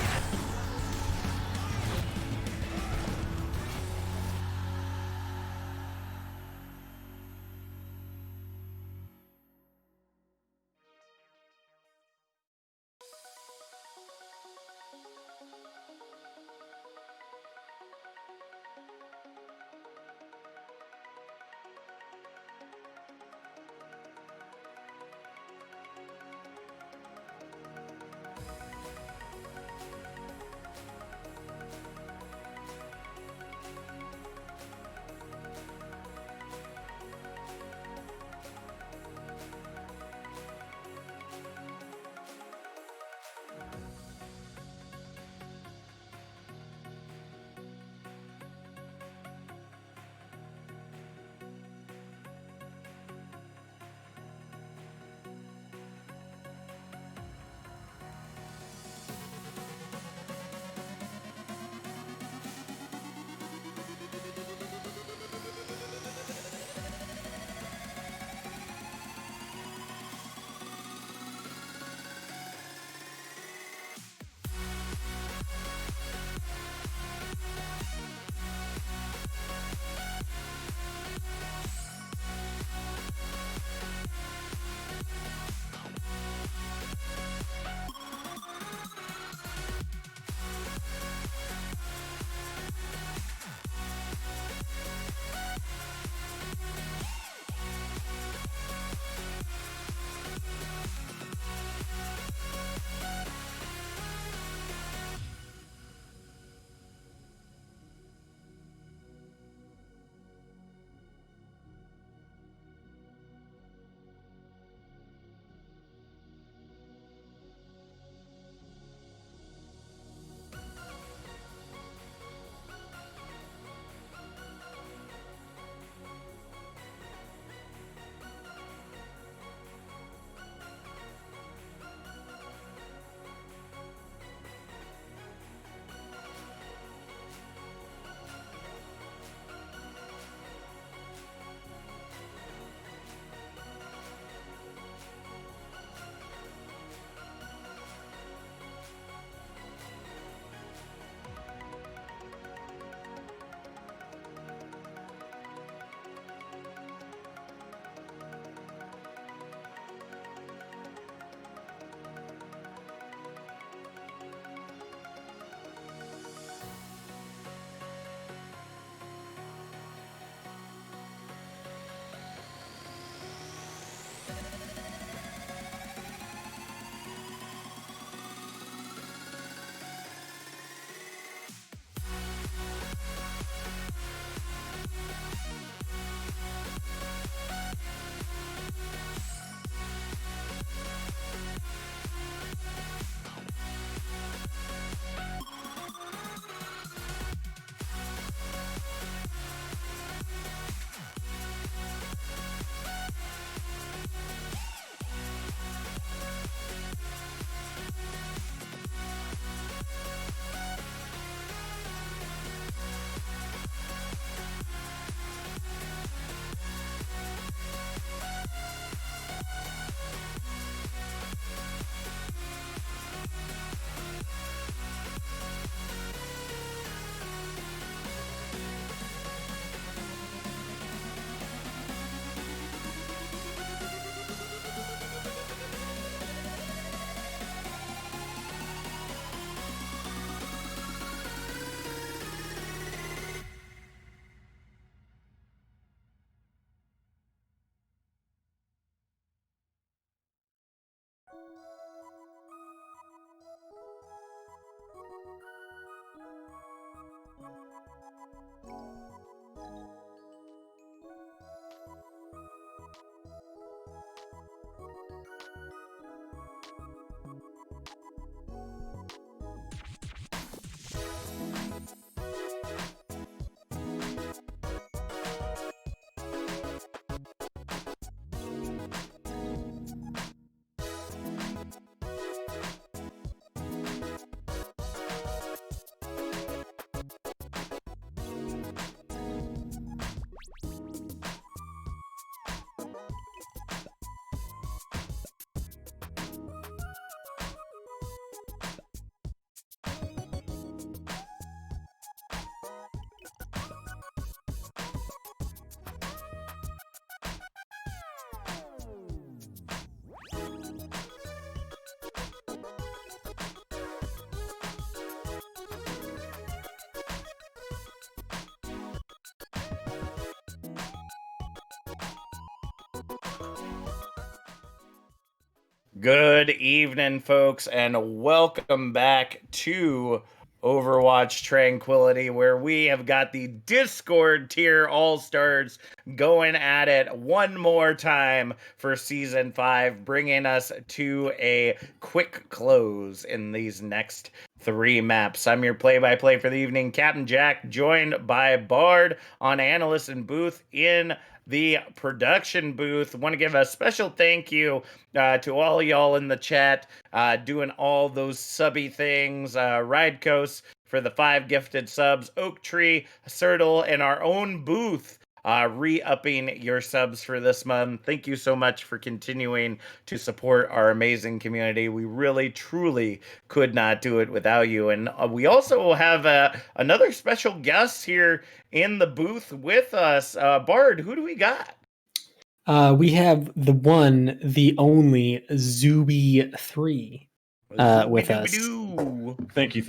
Good evening, folks, and welcome back to Overwatch Tranquility, where we have got the Discord tier All-Stars going at it one more time for Season 5, bringing us to a quick close in these next 3 maps. I'm your play-by-play for the evening, Captain Jack, joined by Bard on Analyst and Booth in the production booth. Want to give a special thank you to all y'all in the chat doing all those subby things. Ride Coast for the 5 gifted subs, Oak Tree, Sertle, and our own booth re-upping your subs for this month. Thank you so much for continuing to support our amazing community. We really, truly could not do it without you. And we also have another special guest here in the booth with us. Bard, who do we got? We have the one, the only Zuby3 with us. Thank you.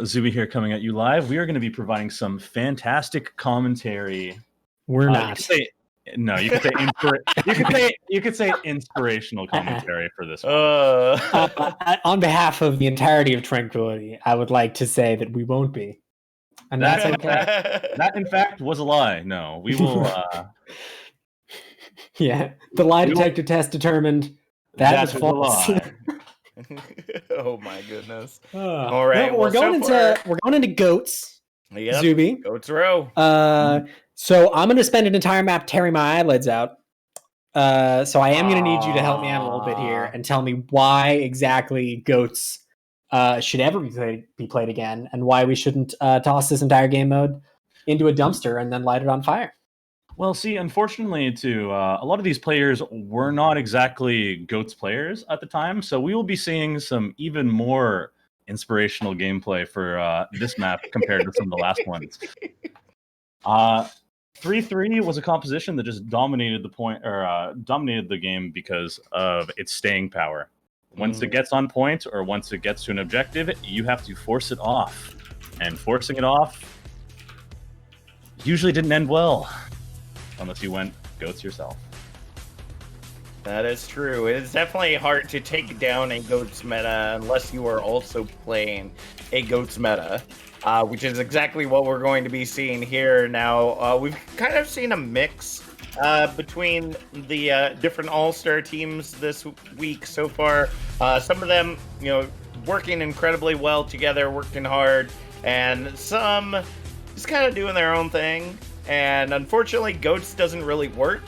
Zuby here coming at you live. We are going to be providing some fantastic commentary. We're not. You could say inspirational commentary for this one. On behalf of the entirety of Tranquility, I would like to say that we won't be. And that's okay. That, in fact, was a lie. No, we will... Yeah, the lie detector test determined that was false. Oh my goodness! All right, no, we're going into goats. Yep, Zuby. Goats row. So I'm going to spend an entire map tearing my eyelids out. So I am going to need you to help me out a little bit here and tell me why exactly goats should ever be played again, and why we shouldn't toss this entire game mode into a dumpster and then light it on fire. Well, see, unfortunately, too, a lot of these players were not exactly GOATS players at the time, so we will be seeing some even more inspirational gameplay for this map compared to some of the last ones. 3-3 was a composition that just dominated the game because of its staying power. Once it gets on point or once it gets to an objective, you have to force it off, and forcing it off usually didn't end well. Unless you went GOATS yourself. That is true. It is definitely hard to take down a GOATS meta unless you are also playing a GOATS meta, which is exactly what we're going to be seeing here now. We've kind of seen a mix between the different all-star teams this week so far. Some of them, working incredibly well together, working hard, and some just kind of doing their own thing. And unfortunately, GOATS doesn't really work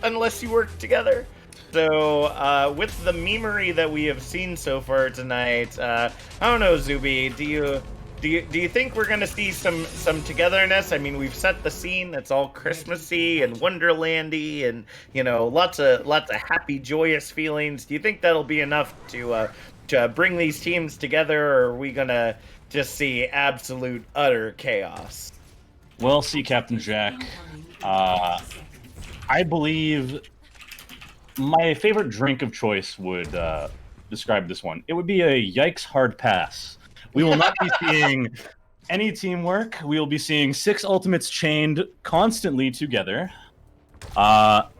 unless you work together. So with the memery that we have seen so far tonight, I don't know, Zuby, do you think we're gonna see some togetherness? I mean, we've set the scene. It's all Christmassy and Wonderlandy, and lots of happy, joyous feelings. Do you think that'll be enough to bring these teams together, or are we gonna just see absolute utter chaos? Well, see, Captain Jack, I believe my favorite drink of choice would describe this one. It would be a yikes hard pass. We will not be seeing any teamwork. We will be seeing 6 ultimates chained constantly together.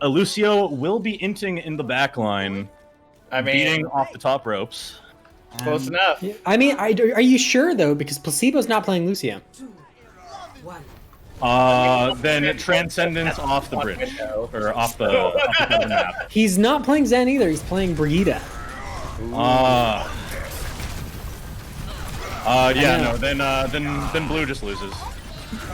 Lucio will be inting in the back line, beating off the top ropes. Close enough. I mean, are you sure, though? Because Placebo's not playing Lucio. Then Transcendence off the bridge, or off the map. He's not playing Zen either. He's playing Brigitte. Then Blue just loses.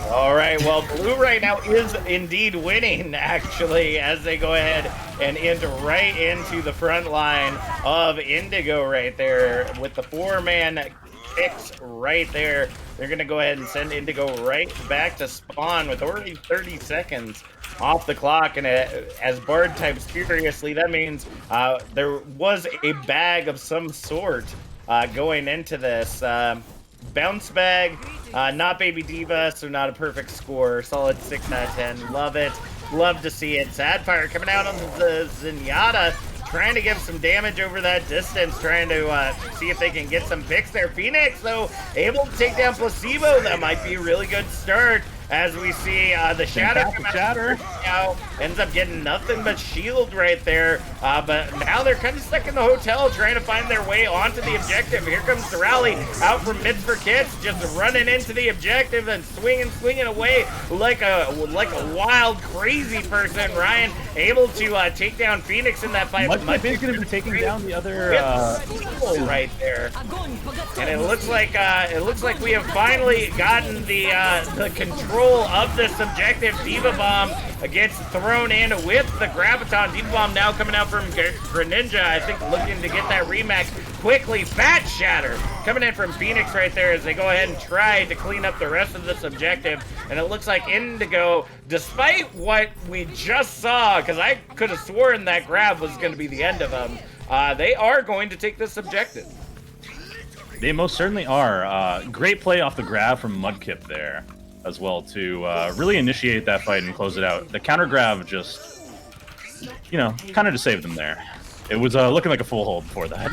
All right, well, Blue right now is indeed winning, actually, as they go ahead and enter right into the front line of Indigo right there with the 4-man picks right there. They're going to go ahead and send Indigo right back to spawn with already 30 seconds off the clock. And as Bard types furiously, that means there was a bag of some sort going into this. Bounce bag, not Baby Diva, so not a perfect score. Solid 6 out of 10. Love it. Love to see it. Sadfire coming out on the Zenyatta, trying to give some damage over that distance, trying to see if they can get some picks there. Phoenix, though, able to take down Placebo. That might be a really good start as we see the Shatter come out. Shatter. Now ends up getting nothing but shield right there, but now they're kind of stuck in the hotel trying to find their way onto the objective. Here comes the rally out from Mitts for Kits, just running into the objective and swinging away like a wild, crazy person. Ryan able to take down Phoenix in that fight. Mudkip is going to be taking down the other right there, and it looks like we have finally gotten the control of this objective. Diva Bomb gets thrown in with the Graviton. Diva Bomb now coming out from Greninja, I think looking to get that remax quickly. Fat Shatter coming in from Phoenix right there as they go ahead and try to clean up the rest of this objective. And it looks like Indigo, despite what we just saw, because I could have sworn that grab was going to be the end of them, they are going to take this objective. They most certainly are. Great play off the grab from Mudkip there as well to really initiate that fight and close it out. The counter grab just, kind of just saved them there. It was looking like a full hold before that.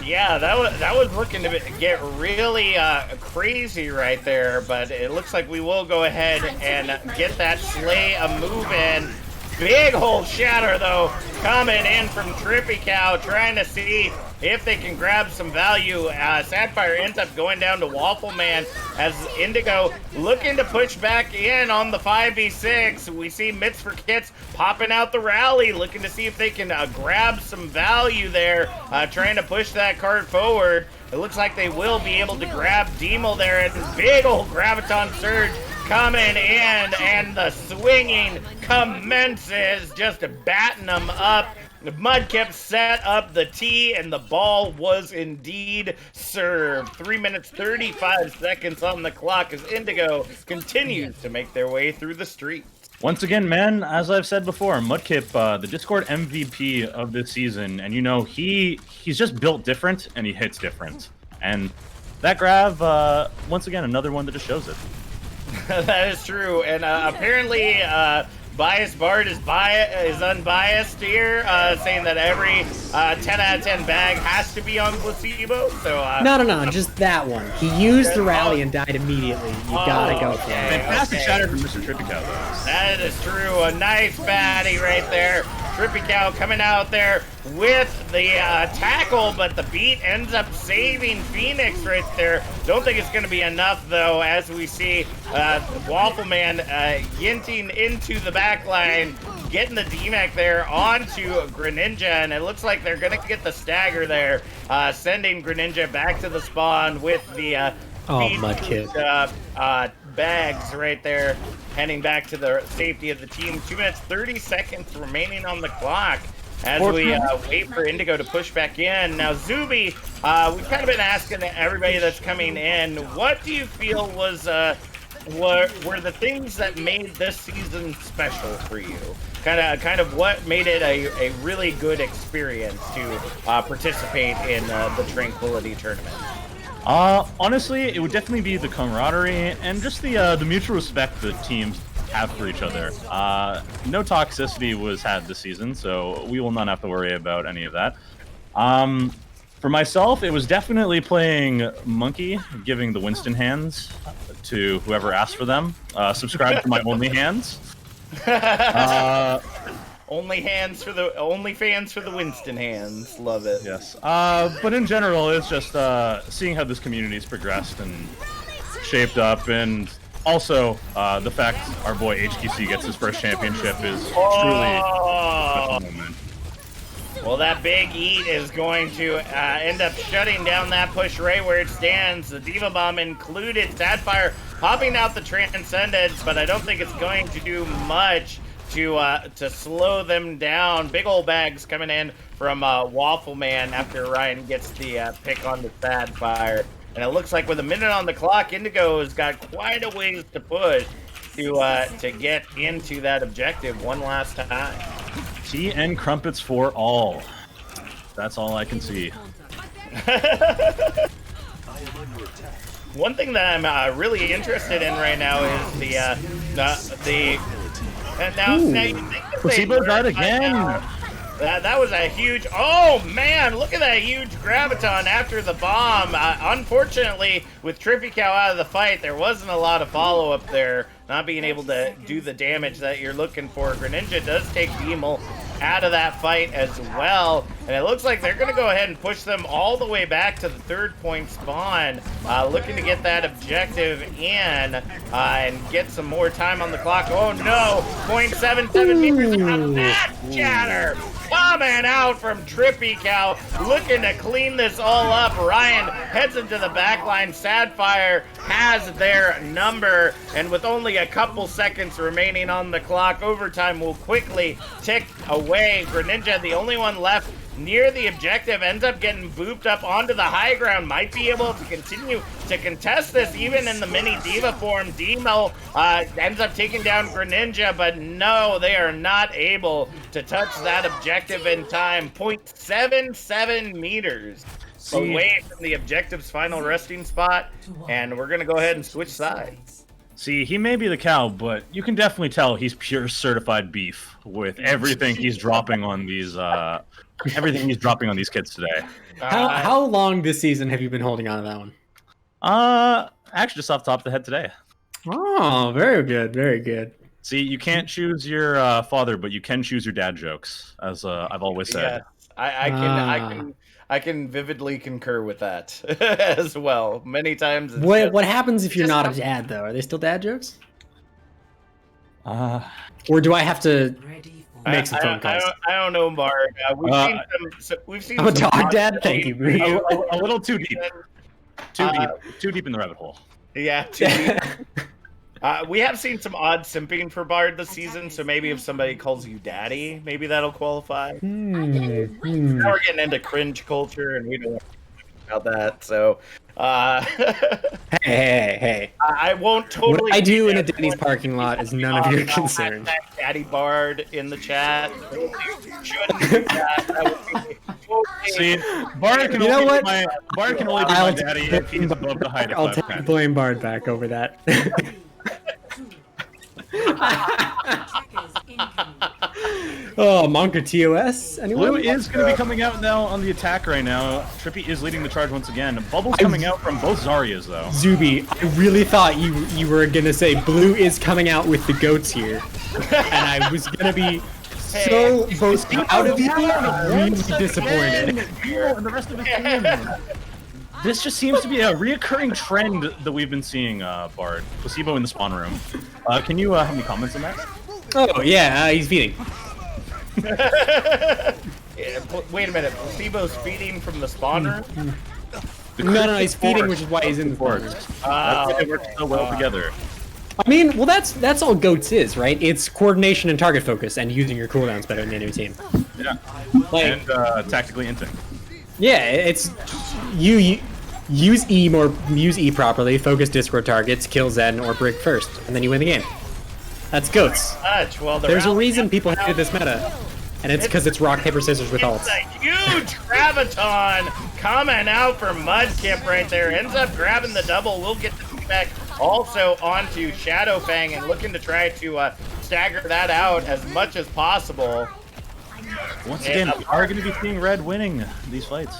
Yeah, that was looking to get really crazy right there, but it looks like we will go ahead and get that Slay a move in. Big old Shatter, though, coming in from Trippy Cow, trying to see if they can grab some value. Sadfire ends up going down to Waffle Man as Indigo looking to push back in on the 5v6. We see Mitts for Kits popping out the rally, looking to see if they can grab some value there, trying to push that card forward. It looks like they will be able to grab Demel there, and big old Graviton Surge coming in, and the swinging commences, just batting them up. Mudkip set up the tee, and the ball was indeed served. 3 minutes 35 seconds on the clock as Indigo continues to make their way through the streets. Once again, man, as I've said before, Mudkip, the Discord MVP of this season, and he's just built different, and he hits different. And that grab, once again, another one that just shows it. That is true, and apparently Biased Bard is unbiased here, saying that every 10 out of 10 bag has to be on placebo. So no, just that one. He used the rally and died immediately. You gotta go for it. Fantastic shatter from Mr. Trippy Cow, though. That is true. A nice baddie right there. Trippy Cow coming out there with the tackle, but the beat ends up saving Phoenix right there. Don't think it's going to be enough, though, as we see Waffle Man yinting into the back line, getting the DMAC there onto Greninja, and it looks like they're going to get the stagger there, sending Greninja back to the spawn with the Mudkip. Bags right there, heading back to the safety of the team. 2 minutes 30 seconds remaining on the clock as we wait for Indigo to push back in. Now, Zuby, we've kind of been asking everybody that's coming in, what do you feel was were the things that made this season special for you? Kind of what made it a really good experience to participate in the Tranquility Tournament? Honestly, it would definitely be the camaraderie and just the mutual respect that teams have for each other. No toxicity was had this season, so we will not have to worry about any of that. For myself, it was definitely playing Monkey, giving the Winston hands to whoever asked for them. Subscribe to my Only Hands. Only fans for the Winston hands. Love it. Yes. But in general, it's just seeing how this community's progressed and shaped up, and also the fact our boy HKC gets his first championship is truly a special moment. Well, that big eat is going to end up shutting down that push right where it stands. The Diva Bomb included. Sadfire popping out the Transcendence, but I don't think it's going to do much to slow them down. Big old bags coming in from Waffle Man after Ryan gets the pick on the Sadfire. And it looks like with a minute on the clock, Indigo has got quite a ways to push to get into that objective one last time. Tea and crumpets for all. That's all I can see. One thing that I'm really interested in right now is now you think that Placebo's out again. That was a huge. Oh man, look at that huge graviton after the bomb. Unfortunately, with Trippy Cow out of the fight, there wasn't a lot of follow up there. Not being able to do the damage that you're looking for. Greninja does take Beamel out of that fight as well, and it looks like they're going to go ahead and push them all the way back to the 3rd point spawn, looking to get that objective in and get some more time on the clock. Oh no, 0.77 meters from that chatter coming out from Trippy Cow, looking to clean this all up. Ryan heads into the back line. Sadfire has their number, and with only a couple seconds remaining on the clock, overtime will quickly tick away. Greninja, the only one left near the objective, ends up getting booped up onto the high ground. Might be able to continue to contest this even in the mini diva form. Demo ends up taking down Greninja, but no, they are not able to touch that objective in time. 0.77 meters away from the objective's final resting spot, and we're gonna go ahead and switch sides. See, he may be the cow, but you can definitely tell he's pure certified beef with everything he's dropping on these kids today. How long this season have you been holding on to that one? Actually, just off the top of the head today. Oh, very good, very good. See, you can't choose your father, but you can choose your dad jokes, as I've always said. Yes, I can vividly concur with that as well. Many times. What happens if you're not a dad, though? Are they still dad jokes? Or do I have to make some phone calls? I don't know, Mark. We've seen I'm a some dog dad. Thank you. A little too deep. Too deep in the rabbit hole. Yeah, too deep. We have seen some odd simping for Bard this season, so maybe if somebody calls you daddy, maybe that'll qualify. Now we're getting into cringe culture, and we don't want to talk about that, so... Hey. I won't totally... What I do in a Denny's parking lot is none of your concern. Daddy Bard in the chat. Shouldn't do that. That would be totally... See, Bard can only be my daddy if he's above the height of 5'10". I'll take blame Bard back over that. Oh, Monka TOS? Anyone? Blue is going to be coming out now on the attack right now. Trippy is leading the charge once again. Bubble's coming out from both Zarias, though. Zuby, I really thought you were going to say Blue is coming out with the goats here. And I was going to be so both out of you and really disappointed. And the rest of his team. This just seems to be a reoccurring trend that we've been seeing, Bard. Placebo in the spawn room. Can you have any comments on that? Oh, yeah, he's feeding. Yeah, wait a minute, Placebo's feeding from the spawn room? No, he's feeding, which is why he's in the spawn room. They work so well together. I mean, well, that's all GOATS is, right? It's coordination and target focus, and using your cooldowns better than the enemy team. Yeah, like, and tactically inting. Yeah, it's you use E properly, focus Discord targets, kill Zen or Brig first, and then you win the game. That's GOATS. Well, there's a reason people hated this meta, and it's because it's rock, paper, scissors with ults. It's a huge graviton coming out for Mudkip right there. Ends up grabbing the double. We'll get the feedback also onto Shadowfang and looking to try to stagger that out as much as possible. Once again, we are going to be seeing Red winning these fights.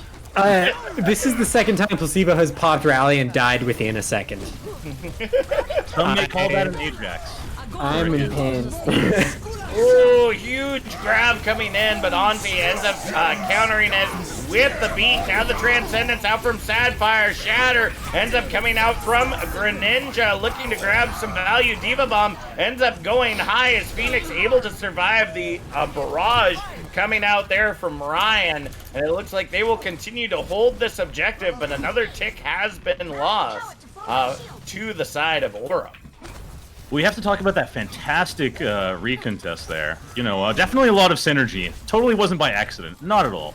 This is the second time Placebo has popped Rally and died within a second. Some may call that an Ajax. I'm in pain. Oh, huge grab coming in, but Envy ends up countering it with the beat. Now the Transcendence out from Sadfire. Shatter ends up coming out from Greninja, looking to grab some value. Diva Bomb ends up going high as Phoenix able to survive the barrage coming out there from Ryan. And it looks like they will continue to hold this objective, but another tick has been lost to the side of Aura. We have to talk about that fantastic recontest there. You know, definitely a lot of synergy. Totally wasn't by accident. Not at all.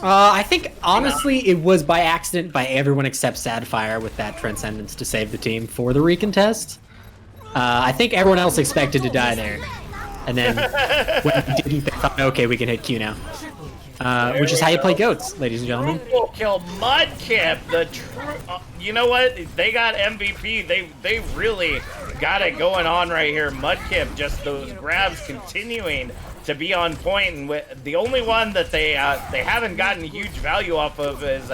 I think, honestly, it was by accident by everyone except Sadfire with that Transcendence to save the team for the recontest. I think everyone else expected to die there. And then when we didn't, they thought, okay, we can hit Q now. Which is how you play GOATs, ladies and gentlemen. Kill Mudkip, the true. You know what? They got MVP. They really got it going on right here. Mudkip, just those grabs continuing to be on point, and the only one that they haven't gotten huge value off of is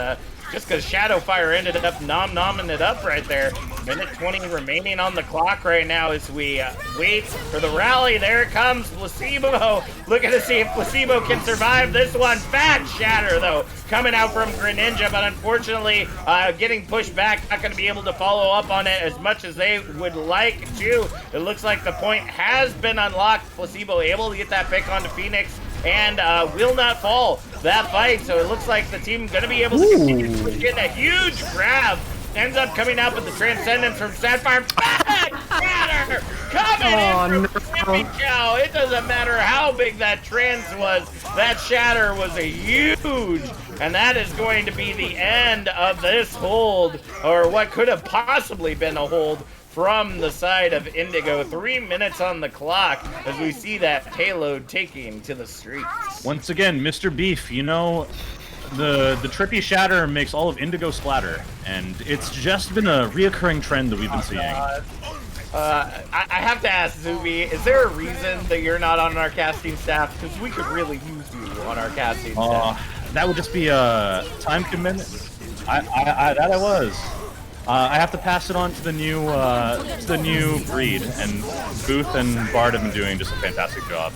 just because Shadowfire ended up nomming it up right there. Minute 20 remaining on the clock right now as we wait for the rally. There it comes, Placebo. Looking to see if Placebo can survive this one. Fat Shatter, though, coming out from Greninja, but unfortunately getting pushed back. Not going to be able to follow up on it as much as they would like to. It looks like the point has been unlocked. Placebo able to get that pick onto Phoenix and will not fall that fight. So it looks like the team going to be able to continue to get a huge grab. Ends up coming out with the Transcendence from Sapphire. Bad Shatter coming in from Trippy Cow. It doesn't matter how big that trans was. That Shatter was a huge, and that is going to be the end of this hold, or what could have possibly been a hold from the side of Indigo. 3 minutes on the clock as we see that payload taking to the streets. Once again, Mr. Beef, you know, the Trippy Shatter makes all of Indigo splatter, and it's just been a reoccurring trend that we've been seeing. I have to ask, Zuby, is there a reason that you're not on our casting staff? Because we could really use you on our casting staff. That would just be a time commitment. I was. I have to pass it on to the new breed, and Booth and Bard have been doing just a fantastic job.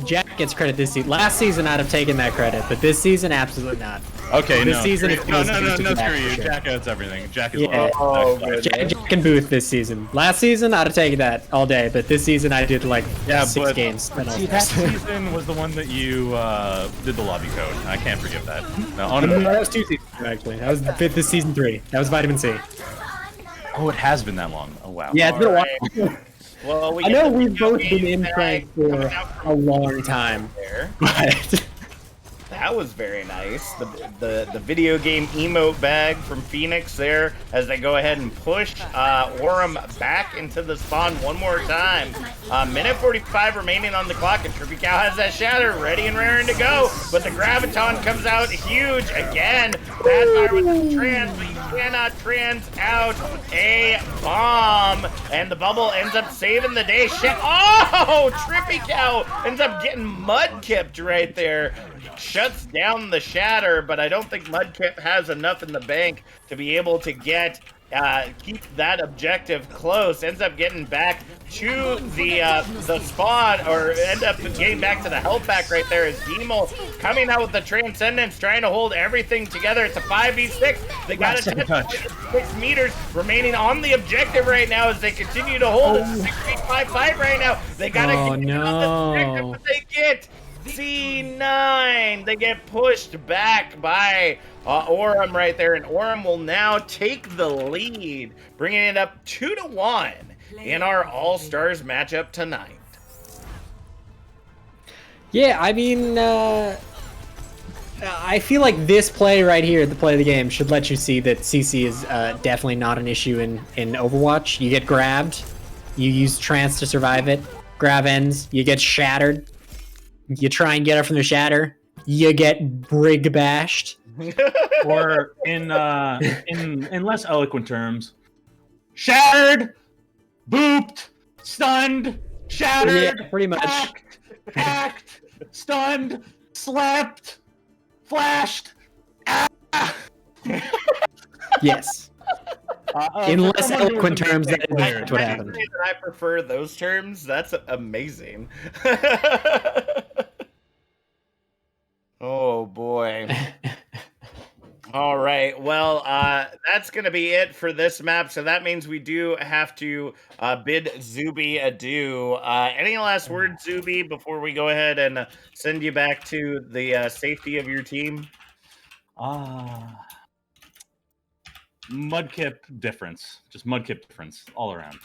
Jack gets credit this season. Last season I'd have taken that credit, but this season absolutely not. Okay, this season no, screw you. Sure. Jack gets everything. Jack is Jack and Booth this season. Last season I'd have taken that all day, but this season I did like 6 games. See, that season was the one that you did the lobby code. I can't forgive that. No, that was 2 seasons actually. That was this season 3. That was Vitamin C. Oh, it has been that long. Oh wow. Yeah, it's been a while. Well, I know we've both been in prank for a long time, but that was very nice. The video game emote bag from Phoenix there as they go ahead and push Aurum back into the spawn one more time. Minute 45 remaining on the clock, and Trippy Cow has that Shatter ready and raring to go, but the Graviton comes out huge again. Badfire with the trans, but you cannot trans out a bomb, and the bubble ends up saving the day. Oh, Trippy Cow ends up getting mud-kipped right there. Shuts down the Shatter, but I don't think Mudkip has enough in the bank to be able to get keep that objective close. Ends up getting back to the spawn, or end up getting back to the health pack right there as Demo coming out with the Transcendence, trying to hold everything together. It's a 5v6. They got it 6 meters remaining on the objective right now as they continue to hold it. 6v5 fight right now. They got to continue on the objective, but they get C9. They get pushed back by Aurum right there, and Aurum will now take the lead, bringing it up 2-1 in our All-Stars matchup tonight. Yeah, I mean, I feel like this play right here, the play of the game, should let you see that CC is definitely not an issue in Overwatch. You get grabbed, you use Trance to survive it, grab ends, you get shattered. You try and get her from the Shatter, you get brig bashed. Or in less eloquent terms, shattered, booped, stunned, shattered, yeah, pretty much. Hacked, stunned, slapped, flashed. Yes. In less eloquent terms, that is what happened. I prefer those terms. That's amazing. Oh boy. All right. Well, that's going to be it for this map. So that means we do have to bid Zuby adieu. Any last words, Zuby, before we go ahead and send you back to the safety of your team? Mudkip difference. Just Mudkip difference all around.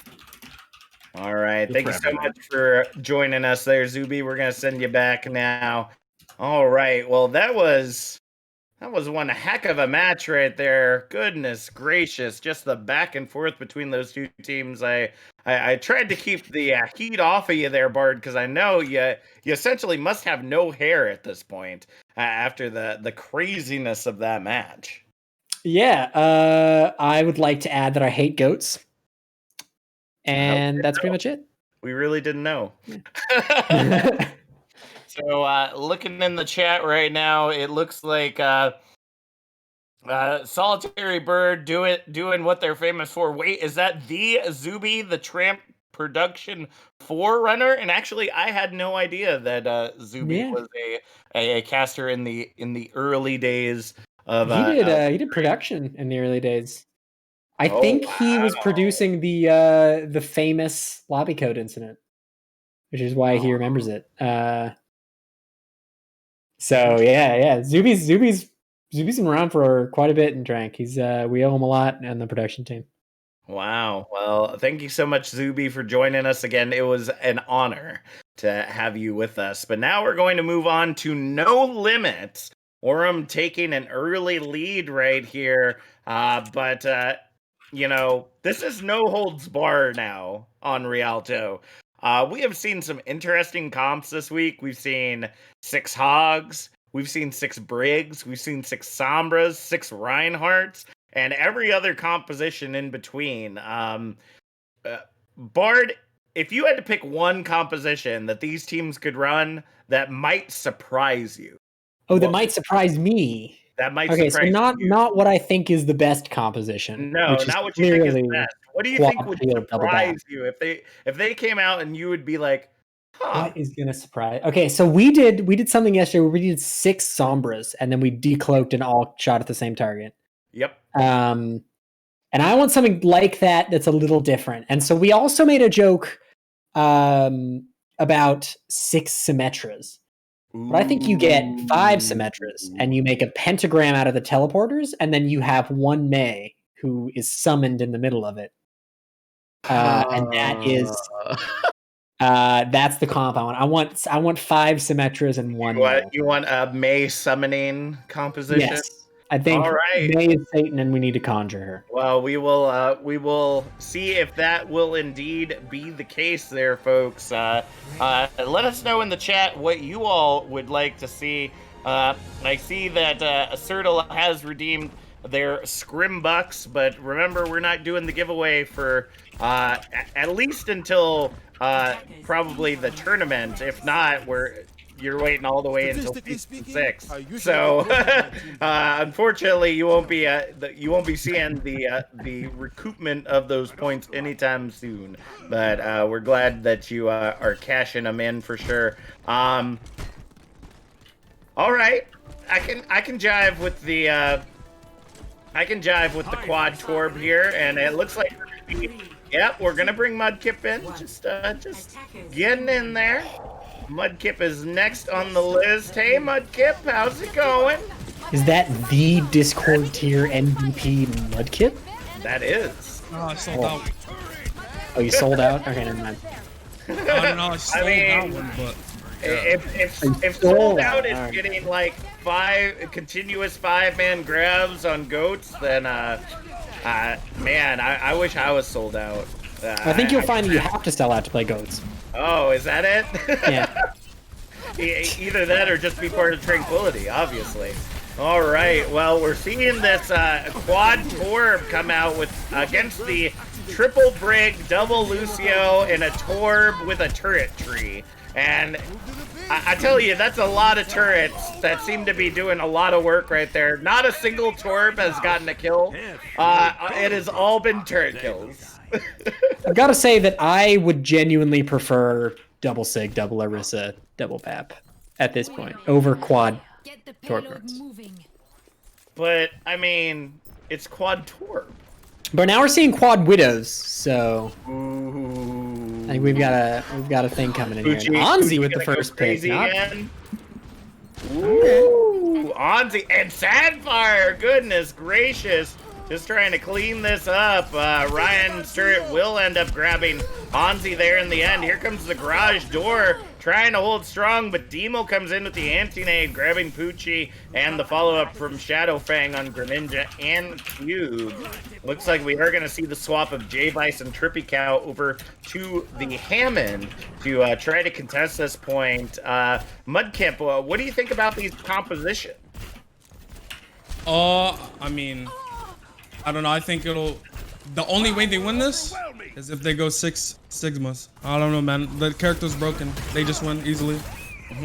All right. Thank you so much for joining us there, Zuby. We're going to send you back now. All right. Well, that was one heck of a match right there. Goodness gracious. Just the back and forth between those two teams. I tried to keep the heat off of you there, Bard, because I know you essentially must have no hair at this point after the craziness of that match. Yeah, I would like to add that I hate goats. And that's pretty much it. We really didn't know. So looking in the chat right now, it looks like Solitary Bird doing what they're famous for. Wait, is that the Zuby the Tramp production forerunner? And actually, I had no idea that Zuby was a caster in the early days of. He did production in the early days. I think he was producing the famous lobby code incident, which is why he remembers it. So yeah, Zuby's been around for quite a bit in Drank. He's we owe him a lot on the production team. Wow. Well, thank you so much, Zuby, for joining us again. It was an honor to have you with us. But now we're going to move on to No Limits. Aurum taking an early lead right here. But this is no holds bar now on Rialto. We have seen some interesting comps this week. We've seen 6 Hogs. We've seen 6 Briggs. We've seen 6 Sombras, 6 Reinhardts, and every other composition in between. Bard, if you had to pick one composition that these teams could run that might surprise you. Oh, that might surprise me. That might surprise surprise you. Not what I think is the best composition. No, not what you think is best. What do you think would surprise you if they came out and you would be like, what is gonna surprise? Okay, so we did something yesterday where we did 6 Sombras and then we decloaked and all shot at the same target. Yep. And I want something like that that's a little different. And so we also made a joke about 6 Symmetras. But I think you get 5 Symmetras and you make a pentagram out of the teleporters, and then you have 1 Mei who is summoned in the middle of it. And that is that's the comp I want. I want 5 Symmetras and 1 Mei. You want a Mei summoning composition? Yes. I think Mei is Satan and we need to conjure her. Well, we will see if that will indeed be the case there, folks. Let us know in the chat what you all would like to see. I see that Acertal has redeemed their Scrimbucks, but remember, we're not doing the giveaway for at least until probably the tournament. If not, you're waiting all the way until season 6. So unfortunately, you won't be seeing the recoupment of those points anytime soon. But we're glad that you are cashing them in for sure. All right, I can jive with the quad torb here, and it looks like we're gonna bring Mudkip in. Just getting in there. Mudkip is next on the list. Hey, Mudkip, how's it going? Is that the Discord tier MVP Mudkip? That is. Oh, I sold out. Oh, you sold out? Okay, never mind. I don't know, I sold that one, but... Yeah. If sold out is getting like 5 continuous 5-man grabs on goats, then man, I wish I was sold out. I think you'll find you have to sell out to play goats. Oh, is that it? Yeah. Either that or just be part of Tranquility, obviously. All right. Well, we're seeing this quad Torb come out against the triple Brig, double Lucio, and a Torb with a turret tree. And I tell you, that's a lot of turrets that seem to be doing a lot of work right there. Not a single Torb has gotten a kill. It has all been turret kills. I've got to say that I would genuinely prefer double Sig, double Orisa, double Pap at this point over quad Torb. But I mean, it's quad Torb. But now we're seeing quad Widows, so ooh. I think we've got a thing coming in here. Anzi with the first pick. Ooh, Anzi and Sadfire. Goodness gracious. Just trying to clean this up. Ryan Sturrit will end up grabbing Anzi there in the end. Here comes the garage door, trying to hold strong, but Demo comes in with the anti-nade, grabbing Poochie, and the follow-up from Shadowfang on Greninja and Cube. Looks like we are going to see the swap of J-Vice and Trippy Cow over to the Hammond to try to contest this point. Mudkip, what do you think about these compositions? I mean... I don't know, I think the only way they win this is if they go 6 Sigmas. I don't know, man. The character's broken. They just win easily.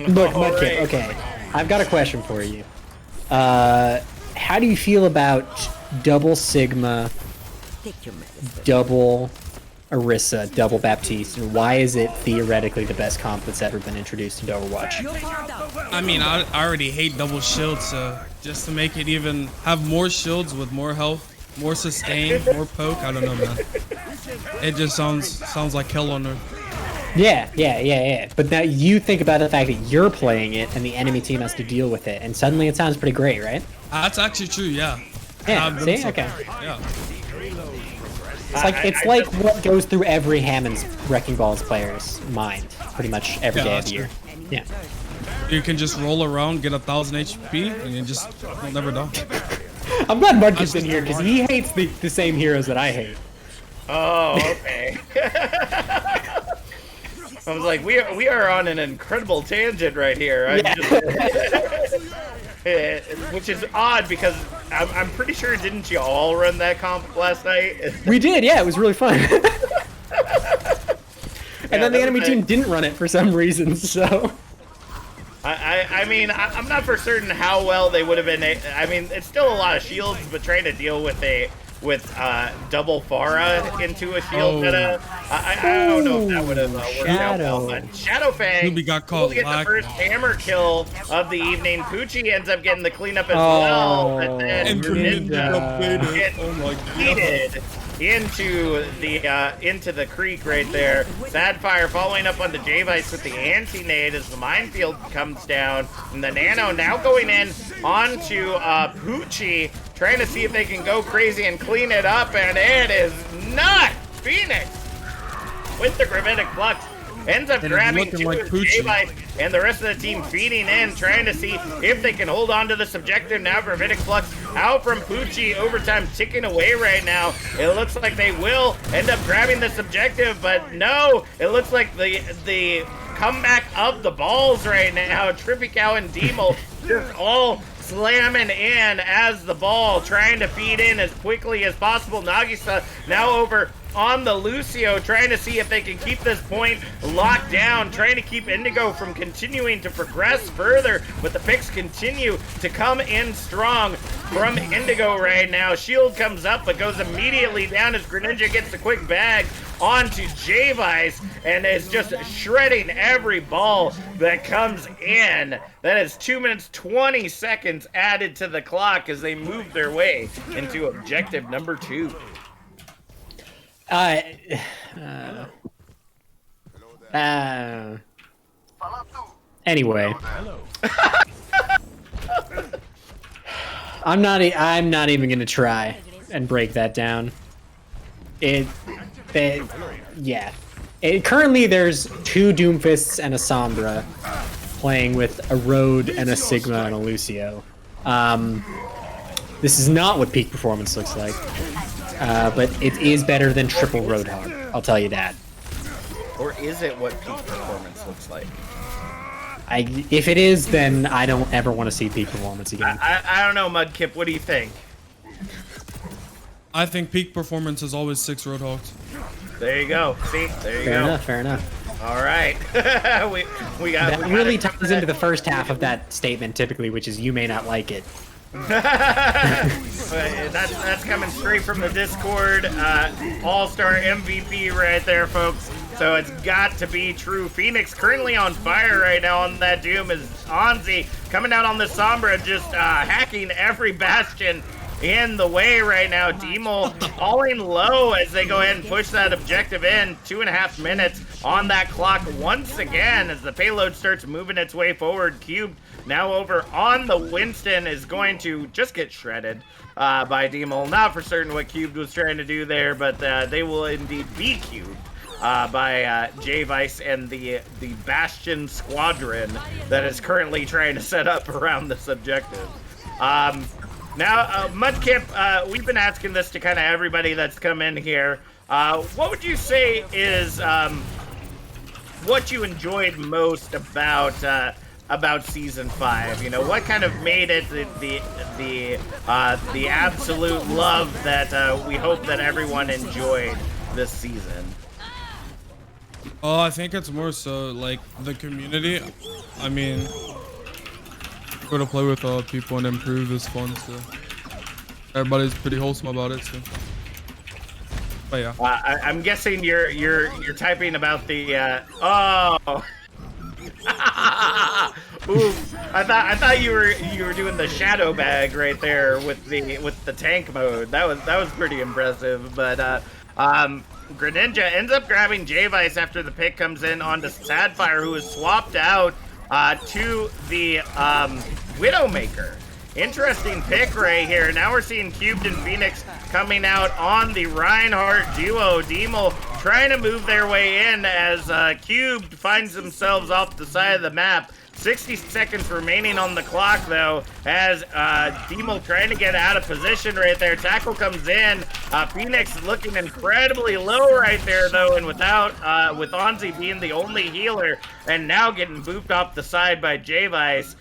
Look, All Mudkip, right. okay. I've got a question for you. How do you feel about double Sigma, double Orisa, double Baptiste, and why is it theoretically the best comp that's ever been introduced into Overwatch? I mean, I already hate double shields, so just to make it even have more shields with more health, more sustain, more poke, I don't know, man. It just sounds like hell on earth. Yeah. But now you think about the fact that you're playing it and the enemy team has to deal with it, and suddenly it sounds pretty great, right? That's actually true, yeah. Yeah, see? Okay. Yeah. It's like what goes through every Hammond's Wrecking Balls player's mind pretty much every day of the year. Yeah. You can just roll around, get 1,000 HP, and you just will never die. I'm glad Mudkip's in here because he hates the same heroes that I hate. Oh, okay. I was like, we are on an incredible tangent right here. Which is odd because I'm pretty sure didn't you all run that comp last night? We did, yeah. It was really fun. And then the enemy team didn't run it for some reason, so. I mean, I'm not for certain how well they would have been. I mean, it's still a lot of shields, but trying to deal with double Pharah into a shield meta, I don't know if that would have worked out well. But Shadowfang got caught will get the first hammer kill of the evening. Poochie ends up getting the cleanup as well, but then Ninja gets heated into the creek right there. Sadfire following up onto J-Vice with the anti-nade as the minefield comes down, and the Nano now going in onto Poochie, trying to see if they can go crazy and clean it up, and it is not. Phoenix with the Gravitic Flux ends up grabbing two of J-Vice, and the rest of the team feeding in, trying to see if they can hold on to this objective. Now Gravitic Flux out from Poochie, overtime ticking away right now. It looks like they will end up grabbing this objective, but no, it looks like the comeback of the balls right now. Trippy Cow and Demo just all slamming in as the ball, trying to feed in as quickly as possible. Nagisa now over on the Lucio, trying to see if they can keep this point locked down, trying to keep Indigo from continuing to progress further, but the picks continue to come in strong from Indigo right now. Shield comes up, but goes immediately down as Greninja gets the quick bag onto J-Vice, and is just shredding every ball that comes in. That is 2 minutes 20 seconds added to the clock as they move their way into objective number 2. Anyway. I'm not even gonna try and break that down. Currently there's 2 Doomfists and a Sombra playing with a Road and a Sigma and a Lucio. This is not what peak performance looks like. But it is better than triple Roadhog, I'll tell you that. Or is it what peak performance looks like? If it is, then I don't ever want to see peak performance again. I don't know, Mudkip, what do you think? I think peak performance is always 6 Roadhogs. There you go. See? There you go. Fair enough. All right. we got that really ties into the first half of that statement typically, which is you may not like it. That's coming straight from the Discord. All-star MVP right there, folks. So it's got to be true. Phoenix currently on fire right now on that Doom is Anzi coming out on the Sombra, just hacking every bastion in the way right now. Demo falling low as they go ahead and push that objective in. 2.5 minutes on that clock once again as the payload starts moving its way forward. Cube now over on the Winston is going to just get shredded by Demo. Not for certain what Cube was trying to do there, but they will indeed be cubed by J-Vice and the Bastion squadron that is currently trying to set up around this objective. Now, Mudkip, we've been asking this to kind of everybody that's come in here. What would you say is what you enjoyed most about season 5? You know, what kind of made it the absolute love that we hope that everyone enjoyed this season? Oh, I think it's more so like the community. I mean, go to play with people and improve is fun. So everybody's pretty wholesome about it. So, but yeah. I'm guessing you're typing about the. Oh. Ooh, I thought you were doing the shadow bag right there with the tank mode. That was pretty impressive. But Greninja ends up grabbing J-Vice after the pick comes in onto Sadfire, who is swapped out to the Widowmaker. Interesting pick right here. Now we're seeing Cubed and Phoenix coming out on the Reinhardt duo. Demel trying to move their way in as Cubed finds themselves off the side of the map. 60 seconds remaining on the clock, though, as Demel trying to get out of position right there. Tackle comes in. Phoenix looking incredibly low right there, though, and without with Onzi being the only healer, and now getting booped off the side by J-Vice,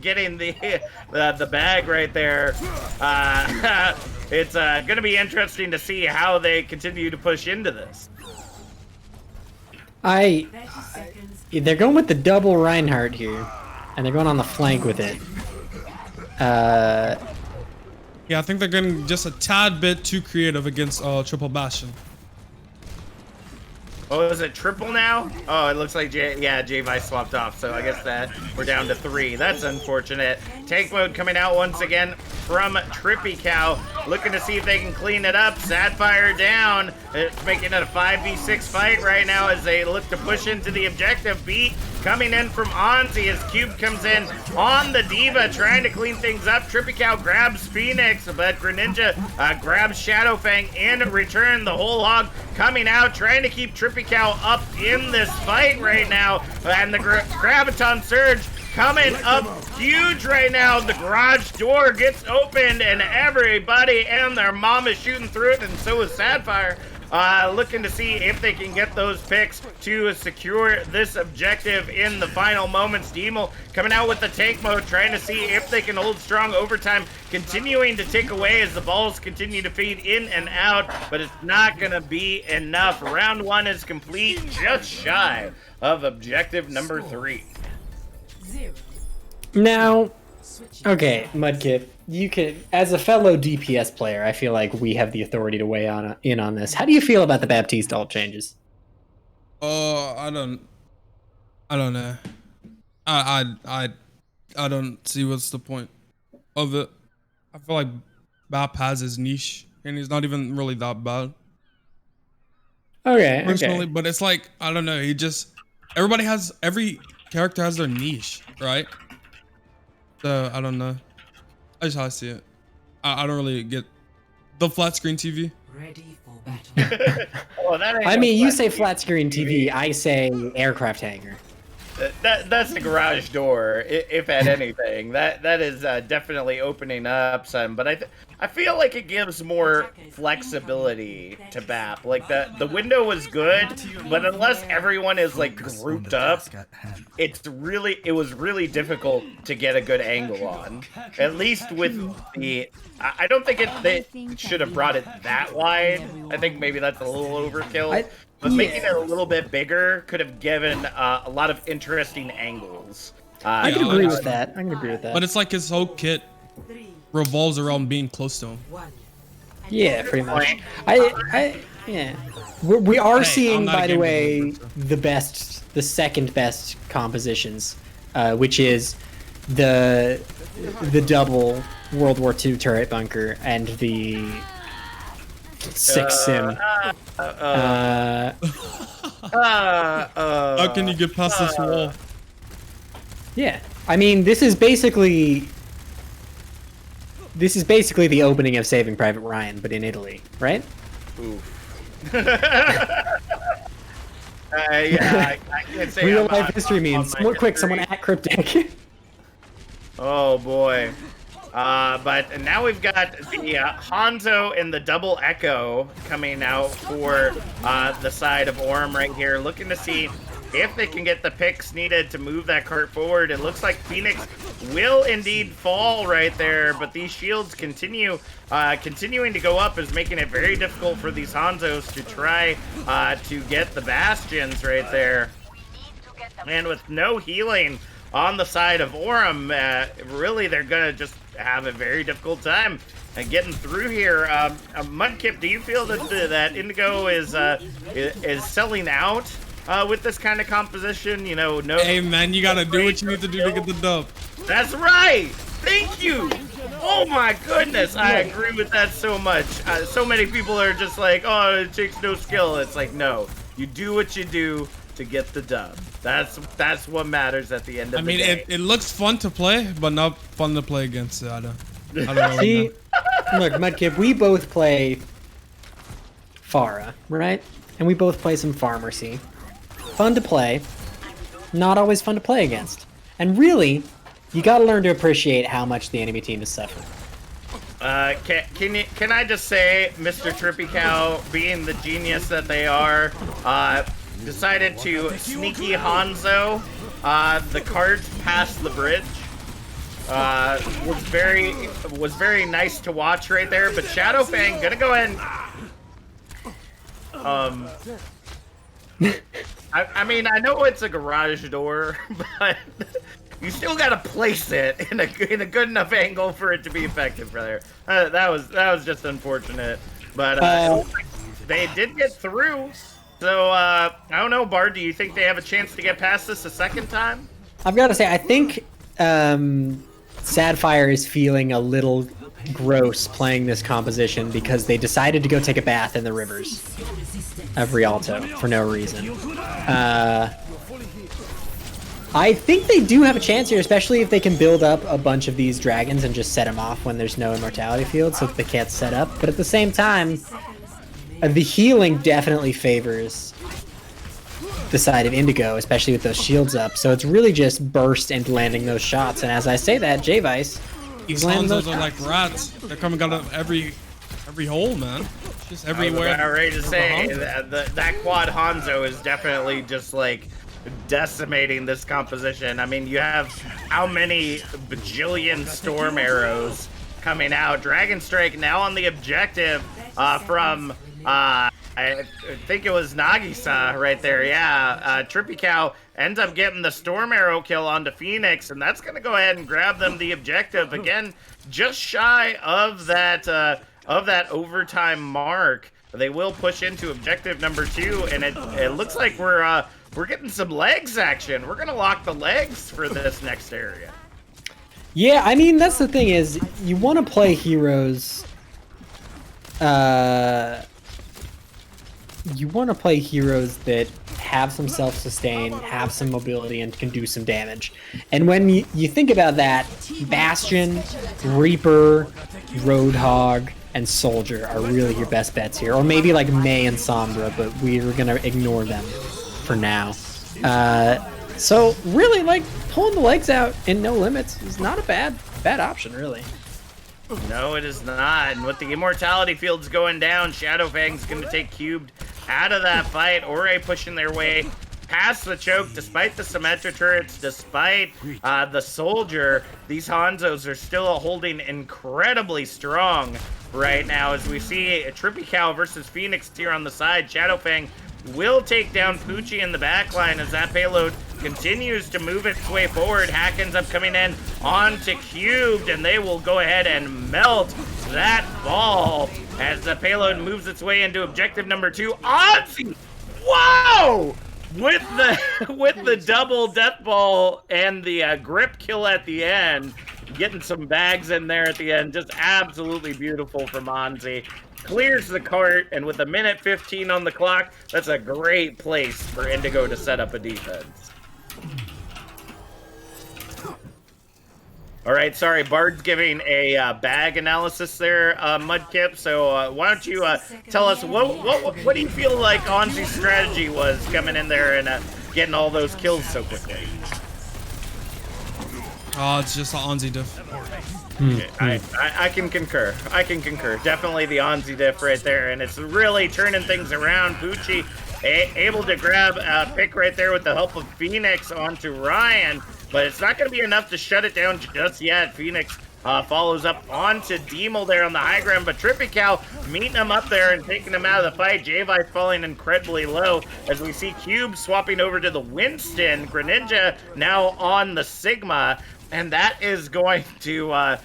getting the bag right there. It's going to be interesting to see how they continue to push into this. They're going with the double Reinhardt here, and they're going on the flank with it. Yeah, I think they're getting just a tad bit too creative against Triple Bastion. Oh, is it triple now? Oh, it looks like J-Vice swapped off, so I guess that we're down to 3. That's unfortunate. Tank mode coming out once again from Trippy Cow, looking to see if they can clean it up. Sadfire down. It's making it a 5v6 fight right now as they look to push into the objective. Beat coming in from Onzi as Cube comes in on the D.Va, trying to clean things up. Trippy Cow grabs Phoenix, but Greninja grabs Shadowfang in return. The whole hog coming out, trying to keep Trippy Cow up in this fight right now. And the Graviton Surge coming up huge right now. The garage door gets opened and everybody and their mom is shooting through it, and so is Sadfire. Looking to see if they can get those picks to secure this objective in the final moments. Demel coming out with the tank mode, trying to see if they can hold strong. Overtime continuing to tick away as the balls continue to feed in and out, but it's not going to be enough. Round 1 is complete, just shy of objective number 3. Now, okay, Mudkip, you can, as a fellow DPS player, I feel like we have the authority to weigh in on this. How do you feel about the Baptiste ult changes? I don't know. I don't see what's the point of it. I feel like Bap has his niche, and he's not even really that bad. Okay, personally, but it's like, I don't know. Every character has their niche, right? So I don't know. That's how I see it. I don't really get the flat screen TV. Ready for battle. I mean, you say flat screen TV, I say aircraft hangar. That's the garage door, if at anything. That is definitely opening up some, but I feel like it gives more flexibility to BAP. Like the window was good, but unless everyone is like grouped up, it was really difficult to get a good angle on. At least with the, I don't think they should have brought it that wide. I think maybe that's a little overkill. But making it a little bit bigger could have given a lot of interesting angles. I can agree with that. But it's like his whole kit revolves around being close to him. Yeah, pretty much. Yeah. We are seeing, by the way, the second best compositions, which is the double World War II turret bunker and the 6 sim. How can you get past this wall? Yeah, I mean, this is basically the opening of Saving Private Ryan, but in Italy, right? Oof. Yeah, I can't say real life history means. More quick, someone at Cryptic. Oh boy. But now we've got the Hanzo and the double Echo coming out for the side of Orm right here, looking to see if they can get the picks needed to move that cart forward. It looks like Phoenix will indeed fall right there, but these shields continuing to go up is making it very difficult for these Hanzos to try to get the bastions right there. And with no healing on the side of Aurum, really they're gonna just have a very difficult time getting through here. Mudkip, do you feel that Indigo is selling out with this kind of composition? You know, no. Hey man, you gotta do what you need to do to get the dub. That's right. Thank you. Oh my goodness, I agree with that so much. So many people are just like, oh, it takes no skill. It's like, no, you do what you do to get the dub. That's what matters at the end of the day. It looks fun to play, but not fun to play against. I don't know. See, look, Mudkip, we both play Pharah, right? And we both play some Pharmercy. Fun to play, not always fun to play against. And really, you gotta learn to appreciate how much the enemy team is suffering. Can I just say, Mr. Trippy Cow, being the genius that they are, decided to sneaky Hanzo the cart past the bridge. Was very nice to watch right there. But Shadowfang gonna go ahead and I mean, I know it's a garage door, but you still gotta place it in a good enough angle for it to be effective, brother. That was just unfortunate, but they did get through. So I don't know, Bard. Do you think they have a chance to get past this a second time? I've got to say, I think Sadfire is feeling a little gross playing this composition because they decided to go take a bath in the rivers of Rialto for no reason. I think they do have a chance here, especially if they can build up a bunch of these dragons and just set them off when there's no immortality field so that they can't set up. But at the same time, the healing definitely favors the side of Indigo, especially with those shields up. So it's really just burst and landing those shots. And as I say that, J-Vice, these Hanzos are like rats. They're coming out of every hole, man. Just everywhere. I was ready to say that quad Hanzo is definitely just like decimating this composition. I mean, you have how many bajillion storm arrows coming out. Dragon Strike now on the objective from I think it was Nagisa right there. Yeah, Trippy Cow ends up getting the Storm Arrow kill onto Phoenix, and that's going to go ahead and grab them the objective. Again, just shy of that overtime mark. They will push into objective number 2, and it looks like we're getting some legs action. We're going to lock the legs for this next area. Yeah, I mean, that's the thing is, you want to play heroes... you want to play heroes that have some self-sustain, have some mobility, and can do some damage. And when you think about that, Bastion, Reaper, Roadhog, and Soldier are really your best bets here. Or maybe like Mei and Sombra, but we're going to ignore them for now. So really, like, pulling the legs out in no limits is not a bad option, really. No, it is not. And with the immortality fields going down, Shadowfang's going to take Cubed out of that fight. Ore pushing their way past the choke, despite the Symmetra turrets, despite the Soldier. These Hanzos are still holding incredibly strong right now as we see a Trippy Cow versus Phoenix here on the side. Shadowfang will take down Poochie in the backline as that payload continues to move its way forward. Hack ends up coming in onto Cubed, and they will go ahead and melt that ball as the payload moves its way into objective number 2. Ozzy! Wow! With the double death ball and the grip kill at the end, getting some bags in there at the end, just absolutely beautiful from Anzi. Clears the cart, and with a minute 15 on the clock, that's a great place for Indigo to set up a defense. All right, sorry, Bard's giving a bag analysis there, Mudkip. So why don't you tell us what do you feel like Anzi's strategy was coming in there and getting all those kills so quickly? Oh, it's just the Anzi diff. I can concur. I can concur. Definitely the Anzi diff right there, and it's really turning things around. Poochie able to grab a pick right there with the help of Phoenix onto Ryan, but it's not going to be enough to shut it down just yet. Phoenix follows up onto Demel there on the high ground, but Trippy Cow meeting him up there and taking him out of the fight. J-Vice falling incredibly low as we see Cube swapping over to the Winston. Greninja now on the Sigma, and that is going to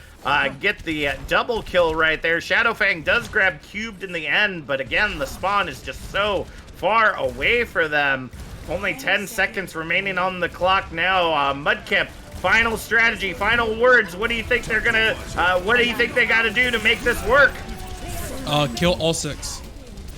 get the double kill right there. Shadowfang does grab Cubed in the end, but again, the spawn is just so far away for them. Only 10 seconds remaining on the clock now. Mudkip, final strategy, final words. What do you think they're gonna, what do you think they gotta do to make this work? Kill all 6.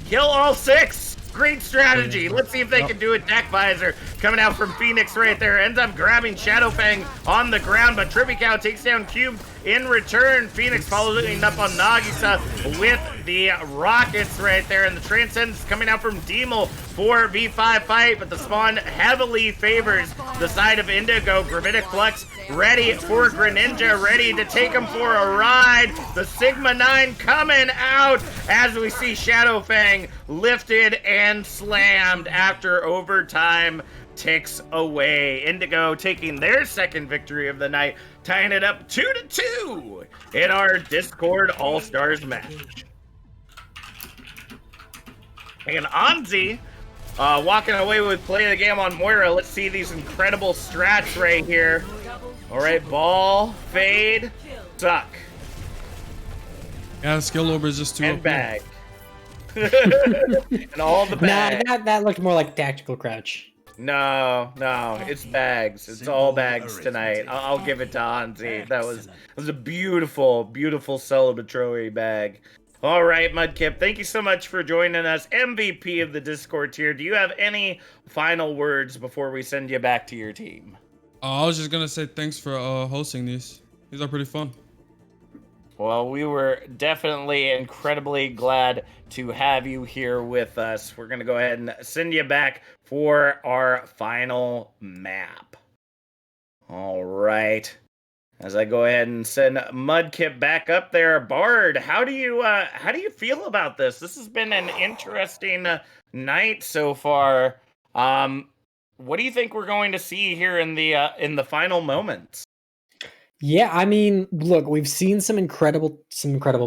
Kill all 6. Great strategy. Let's see if they can do it. Deck Visor coming out from Phoenix right there. Ends up grabbing Shadowfang on the ground, but Trippy Cow takes down Cube in return. Phoenix following up on Nagisa with the rockets right there. And the Transcendence coming out from Demel for V5 fight, but the spawn heavily favors the side of Indigo. Gravitic Flux ready for Greninja, ready to take him for a ride. The Sigma 9 coming out as we see Shadowfang lifted and slammed after overtime ticks away. Indigo taking their second victory of the night, tying it up 2-2 in our Discord All-Stars match. And Anzi walking away with play of the game on Moira. Let's see these incredible strats right here. All right, ball, fade, suck. Yeah, skill over is just too and OP. bag. And all the bags. Nah, that looked more like tactical crouch. No, it's bags. It's all bags tonight. I'll give it to Anzi. That was a beautiful, beautiful celebratory bag. All right, Mudkip, thank you so much for joining us, MVP of the Discord tier. Do you have any final words before we send you back to your team? I was just gonna say thanks for hosting these. These are pretty fun. Well, we were definitely incredibly glad to have you here with us. We're going to go ahead and send you back for our final map. All right. As I go ahead and send Mudkip back up there, Bard, how do you feel about this? This has been an interesting night so far. What do you think we're going to see here in the final moments? Yeah, I mean, look, we've seen some incredible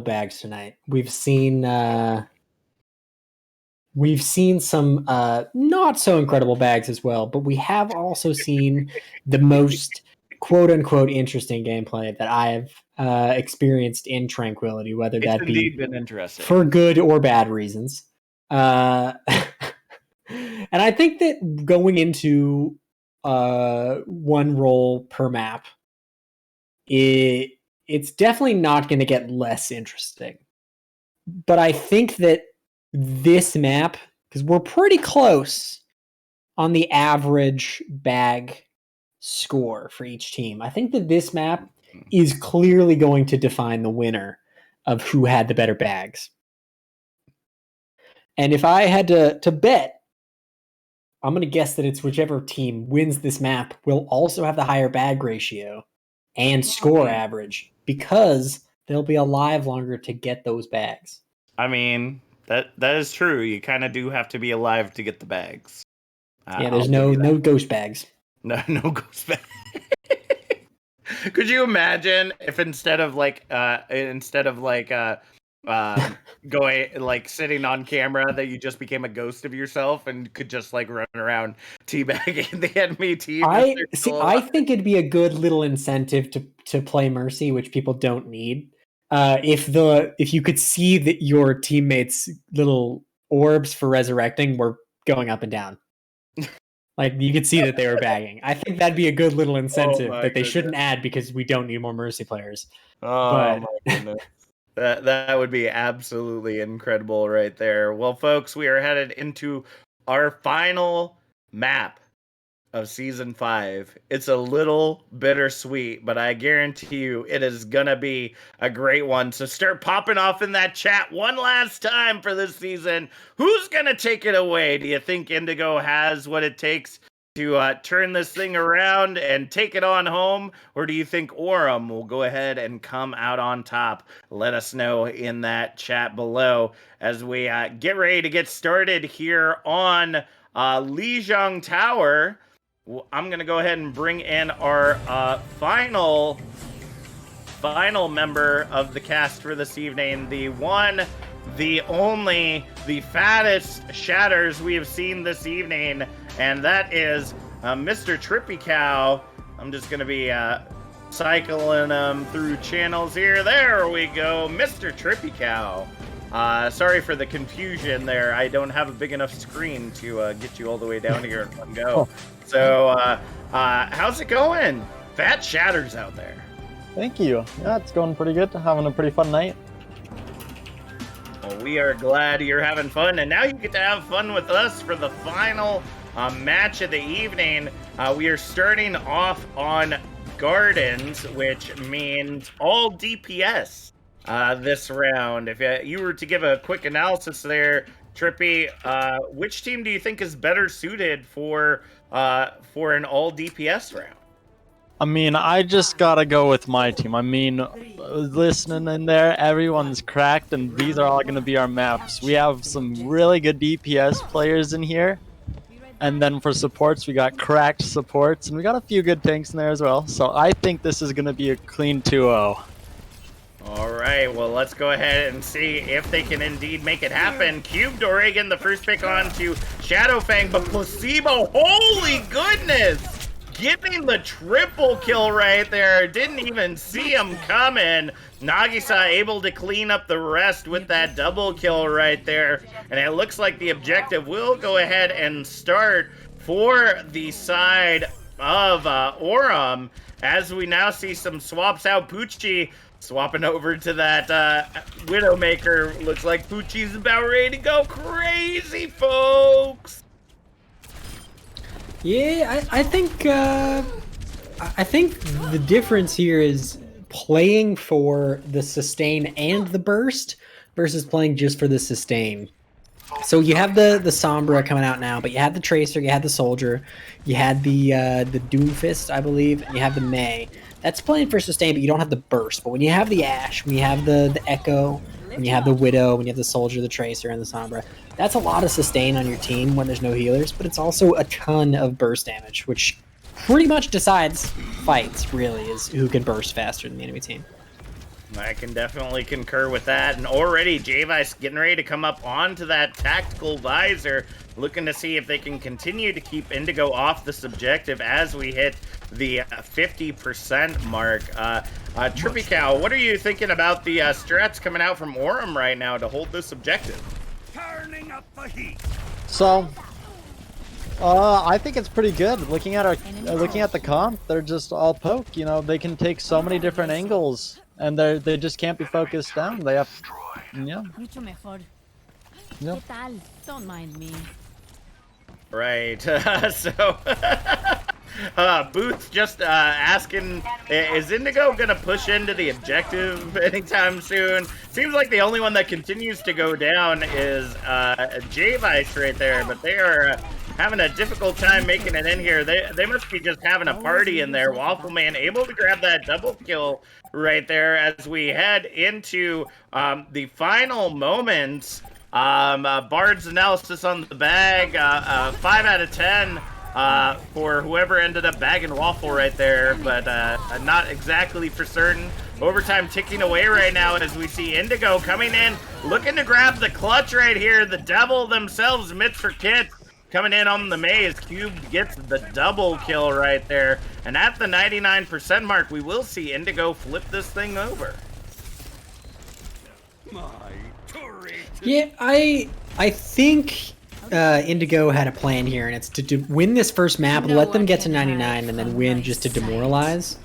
bags tonight. We've seen some not so incredible bags as well, but we have also seen the most quote unquote interesting gameplay that I've experienced in Tranquility, whether that be been interesting for good or bad reasons. And I think that going into one role per map, it's definitely not going to get less interesting. But I think that this map, because we're pretty close on the average bag score for each team, I think that this map is clearly going to define the winner of who had the better bags. And if I had to bet, I'm going to guess that it's whichever team wins this map will also have the higher bag ratio and score average, because they'll be alive longer to get those bags. I mean, that is true. You kind of do have to be alive to get the bags. Yeah, there's no ghost bags. No ghost bags. Could you imagine if instead of going like sitting on camera, that you just became a ghost of yourself and could just like run around teabagging the enemy team? I think it'd be a good little incentive to play Mercy, which people don't need. If you could see that your teammates' little orbs for resurrecting were going up and down. Like, you could see that they were bagging. I think that'd be a good little incentive that they shouldn't add, because we don't need more Mercy players. My goodness. That would be absolutely incredible right there. Well, folks, we are headed into our final map of Season 5. It's a little bittersweet, but I guarantee you it is going to be a great one. So start popping off in that chat one last time for this season. Who's going to take it away? Do you think Indigo has what it takes to turn this thing around and take it on home, or do you think Aurum will go ahead and come out on top? Let us know in that chat below as we get ready to get started here on Lijiang Tower. I'm going to go ahead and bring in our final member of the cast for this evening, the one, the only, the fattest Shatters we have seen this evening, and that is Mr. Trippy Cow. I'm just going to be cycling them through channels here. There we go, Mr. Trippy Cow. Sorry for the confusion there. I don't have a big enough screen to get you all the way down here in one go. So, how's it going? Fat Shatters out there. Thank you. Yeah, it's going pretty good. Having a pretty fun night. Well, we are glad you're having fun, and now you get to have fun with us for the final match of the evening. We are starting off on Gardens, which means all DPS this round. If you were to give a quick analysis there, Trippy, which team do you think is better suited for an all DPS round? I mean, I just gotta go with my team. I mean, listening in there, everyone's cracked, and these are all gonna be our maps. We have some really good DPS players in here. And then for supports, we got cracked supports, and we got a few good tanks in there as well. So I think this is gonna be a clean 2-0. All right, well, let's go ahead and see if they can indeed make it happen. Cubed Oregon, the first pick on to Shadowfang, but Placebo, holy goodness! Getting the triple kill right there. Didn't even see him coming. Nagisa able to clean up the rest with that double kill right there. And it looks like the objective will go ahead and start for the side of Aurum, as we now see some swaps out. Poochie swapping over to that Widowmaker. Looks like Poochie's about ready to go crazy, folks. Yeah, I think the difference here is playing for the sustain and the burst versus playing just for the sustain. So you have the Sombra coming out now, but you had the Tracer, you had the Soldier, you had the Doomfist, I believe, and you have the Mei. That's playing for sustain, but you don't have the burst. But when you have the Ashe, when you have the Echo, when you have the Widow, when you have the Soldier, the Tracer, and the Sombra, that's a lot of sustain on your team when there's no healers, but it's also a ton of burst damage, which pretty much decides fights, really, is who can burst faster than the enemy team. I can definitely concur with that. And already J-Vice getting ready to come up onto that tactical visor, looking to see if they can continue to keep Indigo off this objective as we hit the 50% mark. Trippy Cow, what are you thinking about the strats coming out from Aurum right now to hold this objective? Turning up the heat. So, I think it's pretty good. Looking at the comp, they're just all poke. You know, they can take so many different angles, and they just can't be focused down. They have, yeah. Yeah. Don't mind me. Right. So, Booth just asking, is Indigo going to push into the objective anytime soon? Seems like the only one that continues to go down is J-Vice right there, but they are having a difficult time making it in here. They must be just having a party in there. Waffle Man able to grab that double kill right there as we head into the final moments. Bard's analysis on the bag, 5 out of 10 for whoever ended up bagging Waffle right there, but not exactly for certain. Overtime ticking away right now as we see Indigo coming in, looking to grab the clutch right here. The Devil themselves, Mitch for Kit, coming in on the maze. Cubed gets the double kill right there. And at the 99% mark, we will see Indigo flip this thing over. Yeah, I think Indigo had a plan here, and it's to win this first map, let them get to 99, and then win just to demoralize.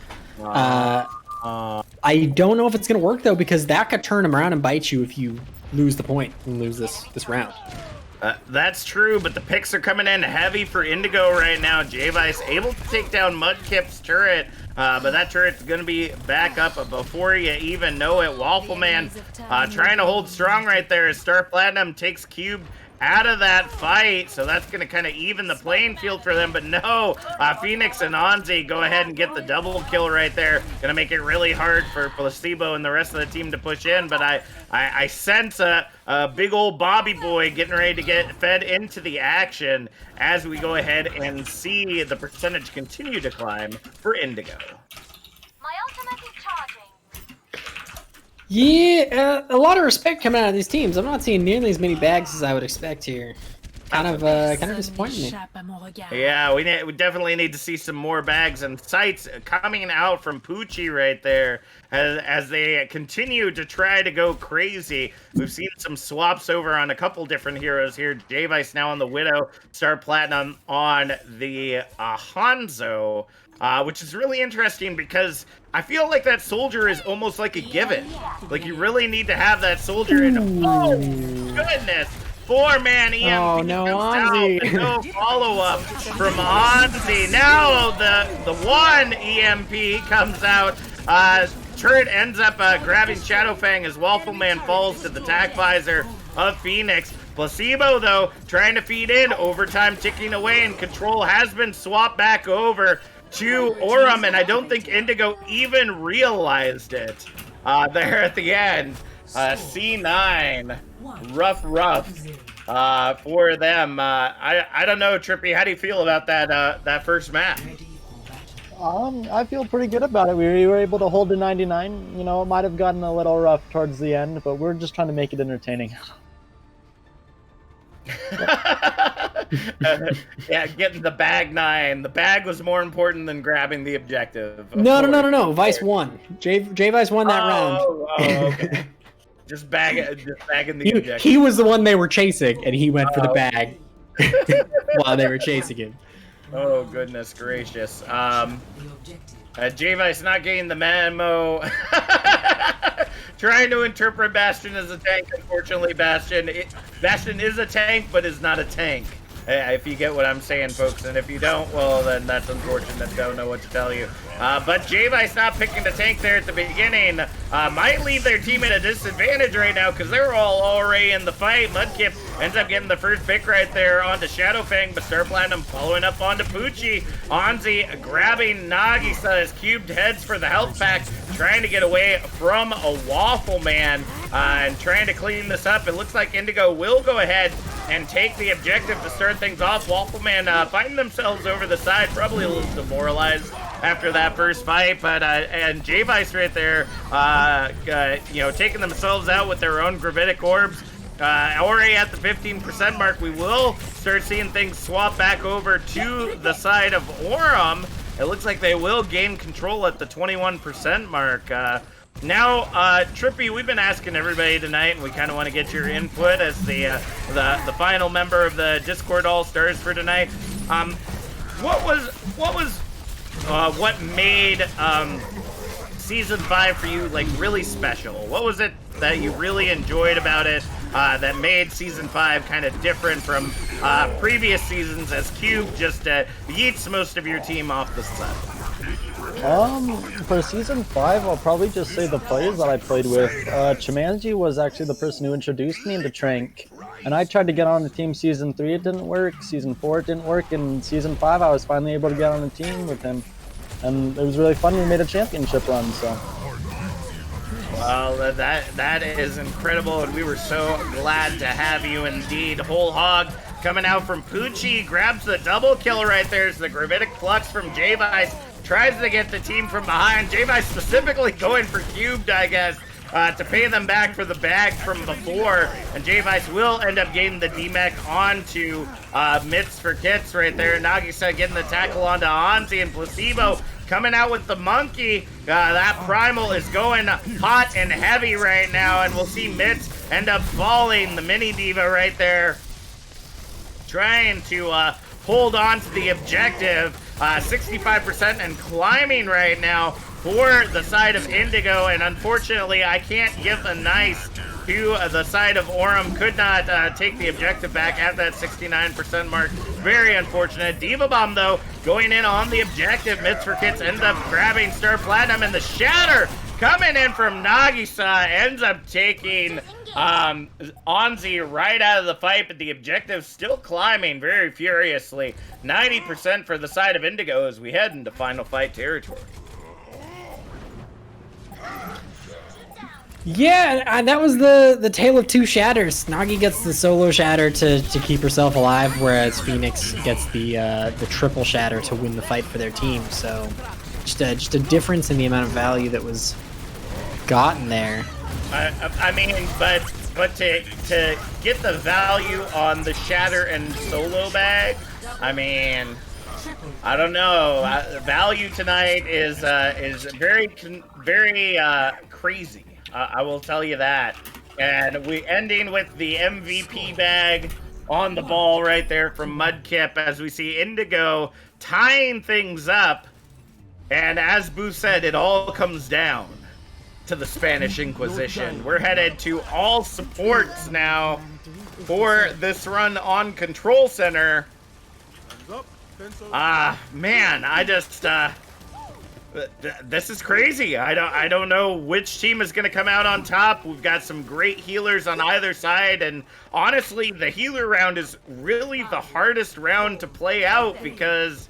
I don't know if it's going to work, though, because that could turn them around and bite you if you lose the point and lose this round. That's true, but the picks are coming in heavy for Indigo right now. J-Vice able to take down Mudkip's turret, but that turret's going to be back up before you even know it. Waffle Man trying to hold strong right there as Star Platinum takes Cube out of that fight, so that's going to kind of even the playing field for them. But no, Phoenix and Anzi go ahead and get the double kill right there. Going to make it really hard for Placebo and the rest of the team to push in. But I sense a big old Bobby boy getting ready to get fed into the action as we go ahead and see the percentage continue to climb for Indigo. Yeah, a lot of respect coming out of these teams. I'm not seeing nearly as many bags as I would expect here. Kind of disappointing me. Yeah, we definitely need to see some more bags and sights coming out from Poochie right there as they continue to try to go crazy. We've seen some swaps over on a couple different heroes here. J-Vice now on the Widow, Star Platinum on the Hanzo. Which is really interesting because I feel like that soldier is almost like a given. Like, you really need to have that soldier in. Oh, goodness. 4-man EMP oh, no, Anzi. No follow-up from Anzi. Now the one EMP comes out. Turret ends up grabbing Shadowfang as Waffle Man falls to the tack visor of Phoenix. Placebo, though, trying to feed in. Overtime ticking away, and control has been swapped back over to Aurum, and I don't think Indigo even realized it there at the end. C9, rough for them. I don't know, Trippy, how do you feel about that first map? I feel pretty good about it. We were able to hold to 99. You know, it might have gotten a little rough towards the end, but we're just trying to make it entertaining. Yeah, getting the bag 9. The bag was more important than grabbing the objective. No. Vice won. J-Vice won that round. Oh, okay. Just bagging the objective. He was the one they were chasing, and he went for the bag while they were chasing him. Oh, goodness gracious. J-Vice not getting the memo. Trying to interpret Bastion as a tank. Unfortunately, Bastion is a tank, but is not a tank. If you get what I'm saying, folks. And if you don't, well, then that's unfortunate. Don't know what to tell you. But J-Vice not picking the tank there at the beginning might leave their team at a disadvantage right now because they're all already in the fight. Mudkip ends up getting the first pick right there onto Shadowfang, but Star Platinum following up onto Poochie. Anzi grabbing Nagisa as cubed heads for the health pack, trying to get away from a Waffle Man and trying to clean this up. It looks like Indigo will go ahead and take the objective to start things off. Waffle Man finding themselves over the side, probably a little demoralized after that first fight, but and J-Vice right there, taking themselves out with their own gravitic orbs. Already at the 15% mark, we will start seeing things swap back over to the side of Aurum. It looks like they will gain control at the 21% mark. Now, Trippy, we've been asking everybody tonight, and we kind of want to get your input as the final member of the Discord All-Stars for tonight. What made Season 5 for you, like, really special? What was it that you really enjoyed about it that made Season 5 kind of different from previous seasons as Cube just yeets most of your team off the set? For Season 5, I'll probably just say the players that I played with. Chimanji was actually the person who introduced me into Trank. And I tried to get on the team Season 3, it didn't work. Season 4, it didn't work. And Season 5, I was finally able to get on the team with him. And it was really fun. We made a championship run, so. Well, that is incredible, and we were so glad to have you indeed. Whole Hog coming out from Poochie, grabs the double kill right there. It's the Gravitic Flux from J-Vice. Tries to get the team from behind. J-Vice specifically going for Cubed, I guess, to pay them back for the bag from before. And J-Vice will end up getting the D-Mech onto Mitts for Kits right there. Nagisa getting the tackle onto Anzi, and Placebo coming out with the monkey. That Primal is going hot and heavy right now, and we'll see Mitts end up falling. The Mini Diva right there trying to hold on to the objective. 65% and climbing right now for the side of Indigo, and unfortunately I can't give a nice to the side of Aurum. Could not take the objective back at that 69% mark. Very unfortunate. Diva Bomb, though, going in on the objective. Mitts for Kits ends up grabbing Star Platinum, and the Shatter coming in from Nagisa, ends up taking Onzi right out of the fight, but the objective still climbing very furiously. 90% for the side of Indigo as we head into final fight territory. Yeah, and that was the tale of two shatters. Nagi gets the solo shatter to keep herself alive, whereas Phoenix gets the triple shatter to win the fight for their team. So just a difference in the amount of value that was gotten there. I mean, but to get the value on the shatter and solo bag, I mean, I don't know. Value tonight is very crazy. I will tell you that. And we ending with the MVP bag on the ball right there from Mudkip as we see Indigo tying things up. And as Boo said, it all comes down to the Spanish Inquisition. We're headed to all supports now for this run on Control Center. Man, I just this is crazy. I don't know which team is going to come out on top. We've got some great healers on either side, and honestly, the healer round is really the hardest round to play out because,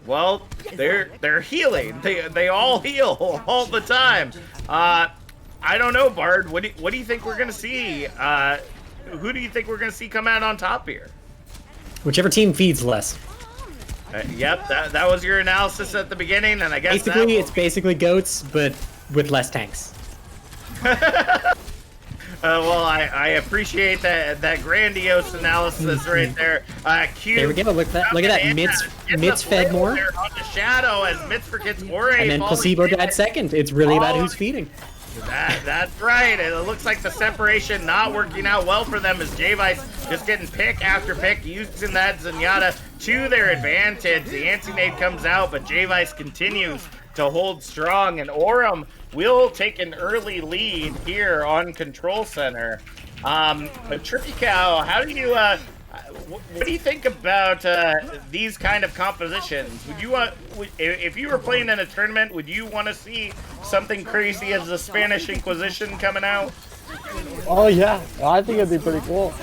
well, they're healing. They all heal all the time. I don't know, Bard. What do you think we're going to see? Who do you think we're going to see come out on top here? Whichever team feeds less. Yep, that was your analysis at the beginning, and I guess basically it's basically goats, but with less tanks. Well, I appreciate that grandiose analysis right there. Q. There we go. Look at that. Mitz fed more. On the shadow as Mitz gets Ore. And then Placebo died second. It's really about who's feeding. That's right. It looks like the separation not working out well for them as J-Vice just getting pick after pick, using that Zenyatta to their advantage. The anti-nade comes out, but J-Vice continues to hold strong, and Aurum will take an early lead here on Control Center. But Tricky Cow, how do you what do you think about these kind of compositions? Would you if you were playing in a tournament, would you want to see something crazy as the Spanish Inquisition coming out? Oh yeah, I think it'd be pretty cool.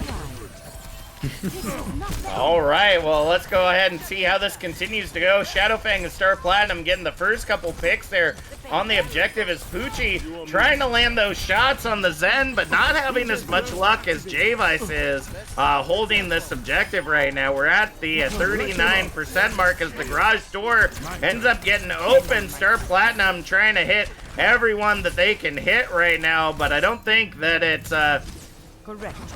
All right, well, let's go ahead and see how this continues to go. Shadowfang and Star Platinum getting the first couple picks there on the objective as Poochie trying to land those shots on the Zen, but not having as much luck as J-Vice is holding this objective right now. We're at the 39% mark as the garage door ends up getting open. Star Platinum trying to hit everyone that they can hit right now, but I don't think that it's I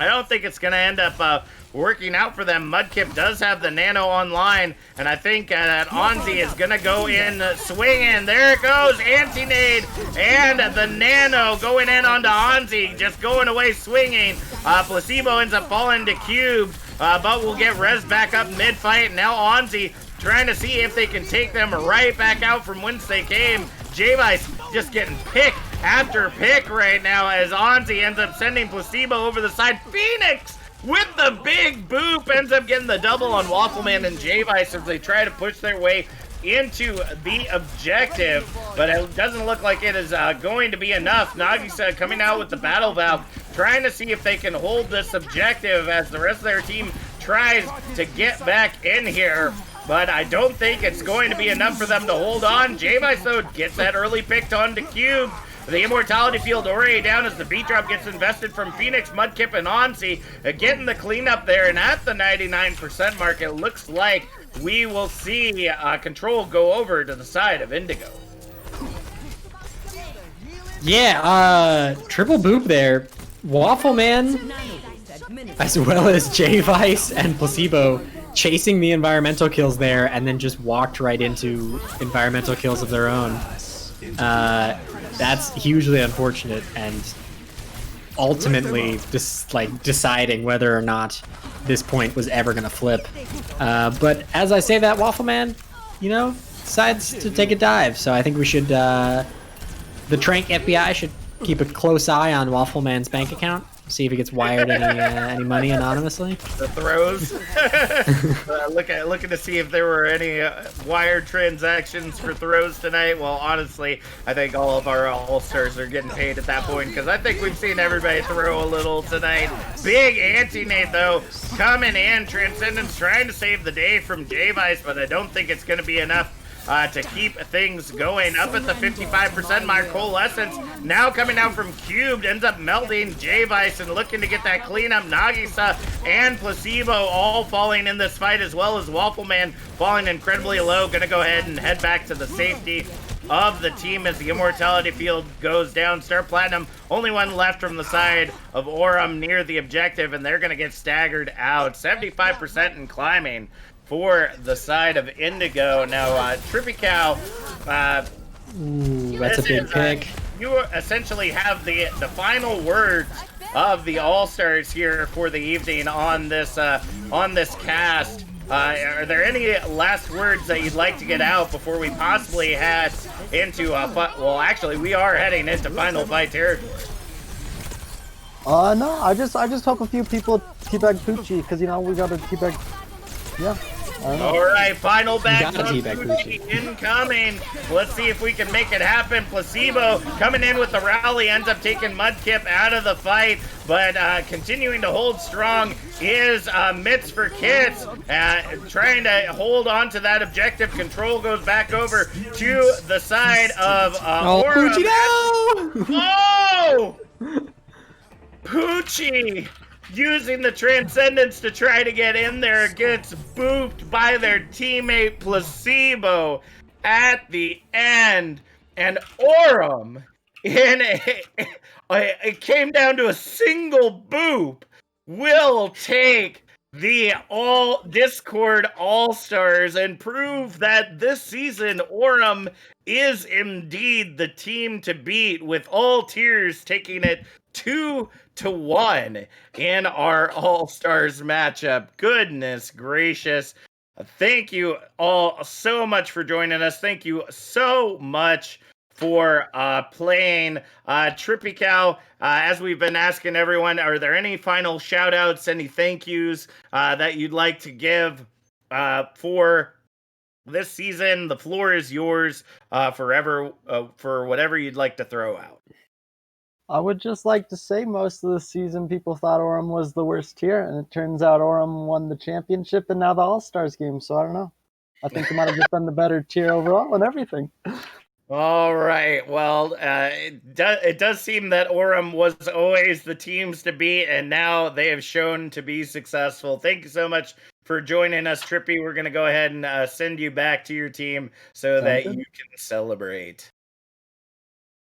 don't think it's going to end up working out for them. Mudkip does have the nano online, and I think that Onzi is going to go in swinging. There it goes, anti-nade, and the nano going in onto Onzi, just going away swinging. Placebo ends up falling to Cube, but we'll get res back up mid-fight. Now Onzi trying to see if they can take them right back out from whence they came. J-Vice just getting pick after pick right now as Onzi ends up sending Placebo over the side. Phoenix with the big boop ends up getting the double on Waffleman and J-Vice as they try to push their way into the objective, but it doesn't look like it is going to be enough. Nagisa coming out with the battle valve, trying to see if they can hold this objective as the rest of their team tries to get back in here. But I don't think it's going to be enough for them to hold on. J-Vice, though, gets that early picked onto Cube. The Immortality Field already down as the beat drop gets invested from Phoenix, Mudkip, and Onzi. Getting the cleanup there, and at the 99% mark, it looks like we will see Control go over to the side of Indigo. Yeah, triple boop there. Waffleman, as well as J-Vice and Placebo, chasing the environmental kills there, and then just walked right into environmental kills of their own. That's hugely unfortunate, and ultimately just deciding whether or not this point was ever gonna flip. But as I say that, Waffleman, decides to take a dive. So I think we should, the Trank FBI should keep a close eye on Waffleman's bank account. See if he gets wired any money anonymously. The throws. Looking to see if there were any wired transactions for throws tonight. Well, honestly, I think all of our all-stars are getting paid at that point because I think we've seen everybody throw a little tonight. Big anti-nade, though, coming in. Transcendence trying to save the day from J-Vice, but I don't think it's going to be enough to keep things going. Up at the 55% mark. Coalescence now coming out from Cubed, ends up melting J-Vice and looking to get that cleanup. Nagisa and Placebo all falling in this fight, as well as Waffleman falling incredibly low. Gonna go ahead and head back to the safety of the team as the Immortality Field goes down. Star Platinum, only one left from the side of Aurum near the objective, and they're gonna get staggered out. 75% and climbing for the side of Indigo. Now, Trippy Cow, ooh, that's a big pick. You essentially have the final words of the All-Stars here for the evening on this cast. Are there any last words that you'd like to get out before we possibly head into well, actually, we are heading into final fight territory. No, I just hope a few people teabag Poochie, because, you know, we gotta teabag, yeah. All right, final back Poochie incoming. Let's see if we can make it happen. Placebo coming in with the rally, ends up taking Mudkip out of the fight, but continuing to hold strong is Mitts for Kits, trying to hold on to that objective. Control goes back over to the side of Aurum. Poochie, no! Oh! Poochie, using the Transcendence to try to get in there, gets booped by their teammate Placebo at the end. And Aurum, it came down to a single boop, will take the Discord All-Stars and prove that this season Aurum is indeed the team to beat, with all tiers taking it 2-1 in our All-Stars matchup. Goodness gracious. Thank you all so much for joining us. Thank you so much for playing. Trippy Cow, as we've been asking everyone, are there any final shout outs, any thank yous that you'd like to give for this season? The floor is yours forever for whatever you'd like to throw out. I would just like to say most of the season people thought Aurum was the worst tier, and it turns out Aurum won the championship and now the All-Stars game, so I don't know. I think it might have just been the better tier overall and everything. All right. Well, it does seem that Aurum was always the teams to beat, and now they have shown to be successful. Thank you so much for joining us, Trippy. We're going to go ahead and send you back to your team so that you can celebrate.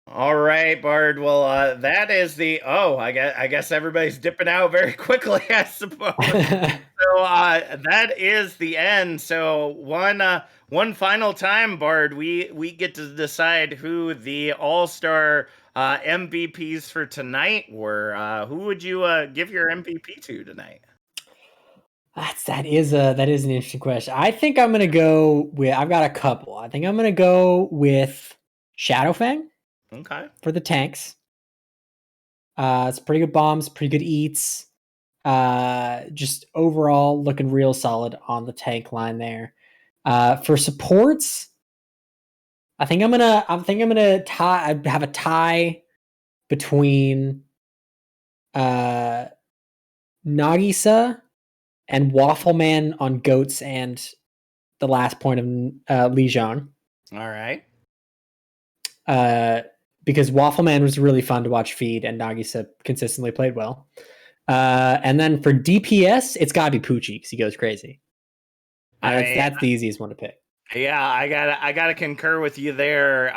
All right, Bard. Well, that is the. Oh, I guess everybody's dipping out very quickly, I suppose. So that is the end. So one final time, Bard, we get to decide who the All-Star MVPs for tonight were. Who would you give your MVP to tonight? That is an interesting question. I think I'm gonna go with. I've got a couple. I think I'm gonna go with Shadowfang. Okay. For the tanks. It's pretty good bombs, pretty good eats. Just overall looking real solid on the tank line there. For supports, I think I'm gonna have a tie between Nagisa and Waffleman on goats and the last point of Lijiang. All right. Because Waffleman was really fun to watch feed, and Nagisa consistently played well. And then for DPS, it's got to be Poochie because he goes crazy. That's the easiest one to pick. Yeah, I gotta concur with you there.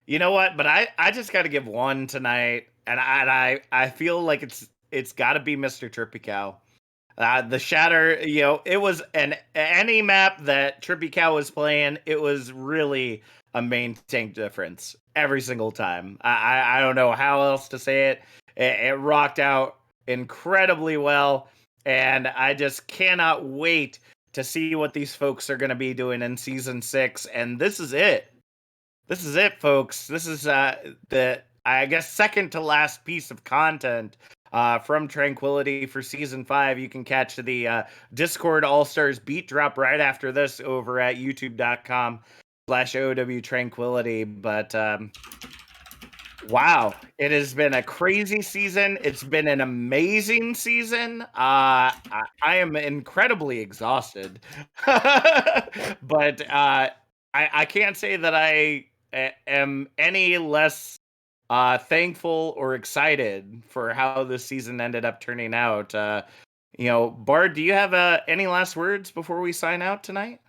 You know what? But I just got to give one tonight, and I feel like it's got to be Mr. Trippy Cow. The Shatter, it was any map that Trippy Cow was playing, it was really a main tank difference every single time. I don't know how else to say it. It rocked out incredibly well, and I just cannot wait to see what these folks are going to be doing in Season 6, and this is it. This is it, folks. This is the I guess, second to last piece of content from Tranquility for Season 5. You can catch the Discord All-Stars beat drop right after this over at youtube.com/OW Tranquility. But wow, it has been a crazy season. It's been an amazing season. I am incredibly exhausted, but I can't say that I am any less thankful or excited for how this season ended up turning out. Bard, do you have any last words before we sign out tonight?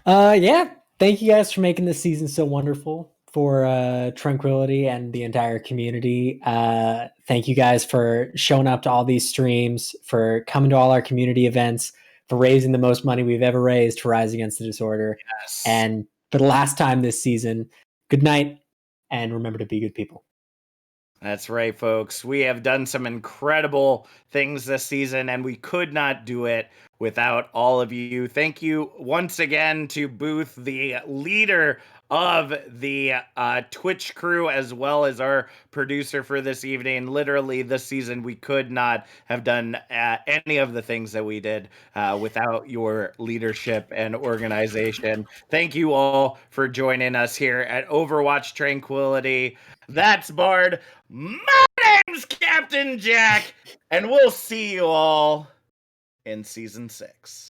Yeah. Thank you guys for making this season so wonderful for Tranquility and the entire community. Thank you guys for showing up to all these streams, for coming to all our community events, for raising the most money we've ever raised for Rise Against the Disorder. Yes. And for the last time this season, good night, and remember to be good people. That's right, folks. We have done some incredible things this season, and we could not do it without all of you. Thank you once again to Booth, the leader of the Twitch crew, as well as our producer for this evening. Literally, this season, we could not have done any of the things that we did without your leadership and organization. Thank you all for joining us here at Overwatch Tranquility. That's Bard. My name's Captain Jack, and we'll see you all in Season 6.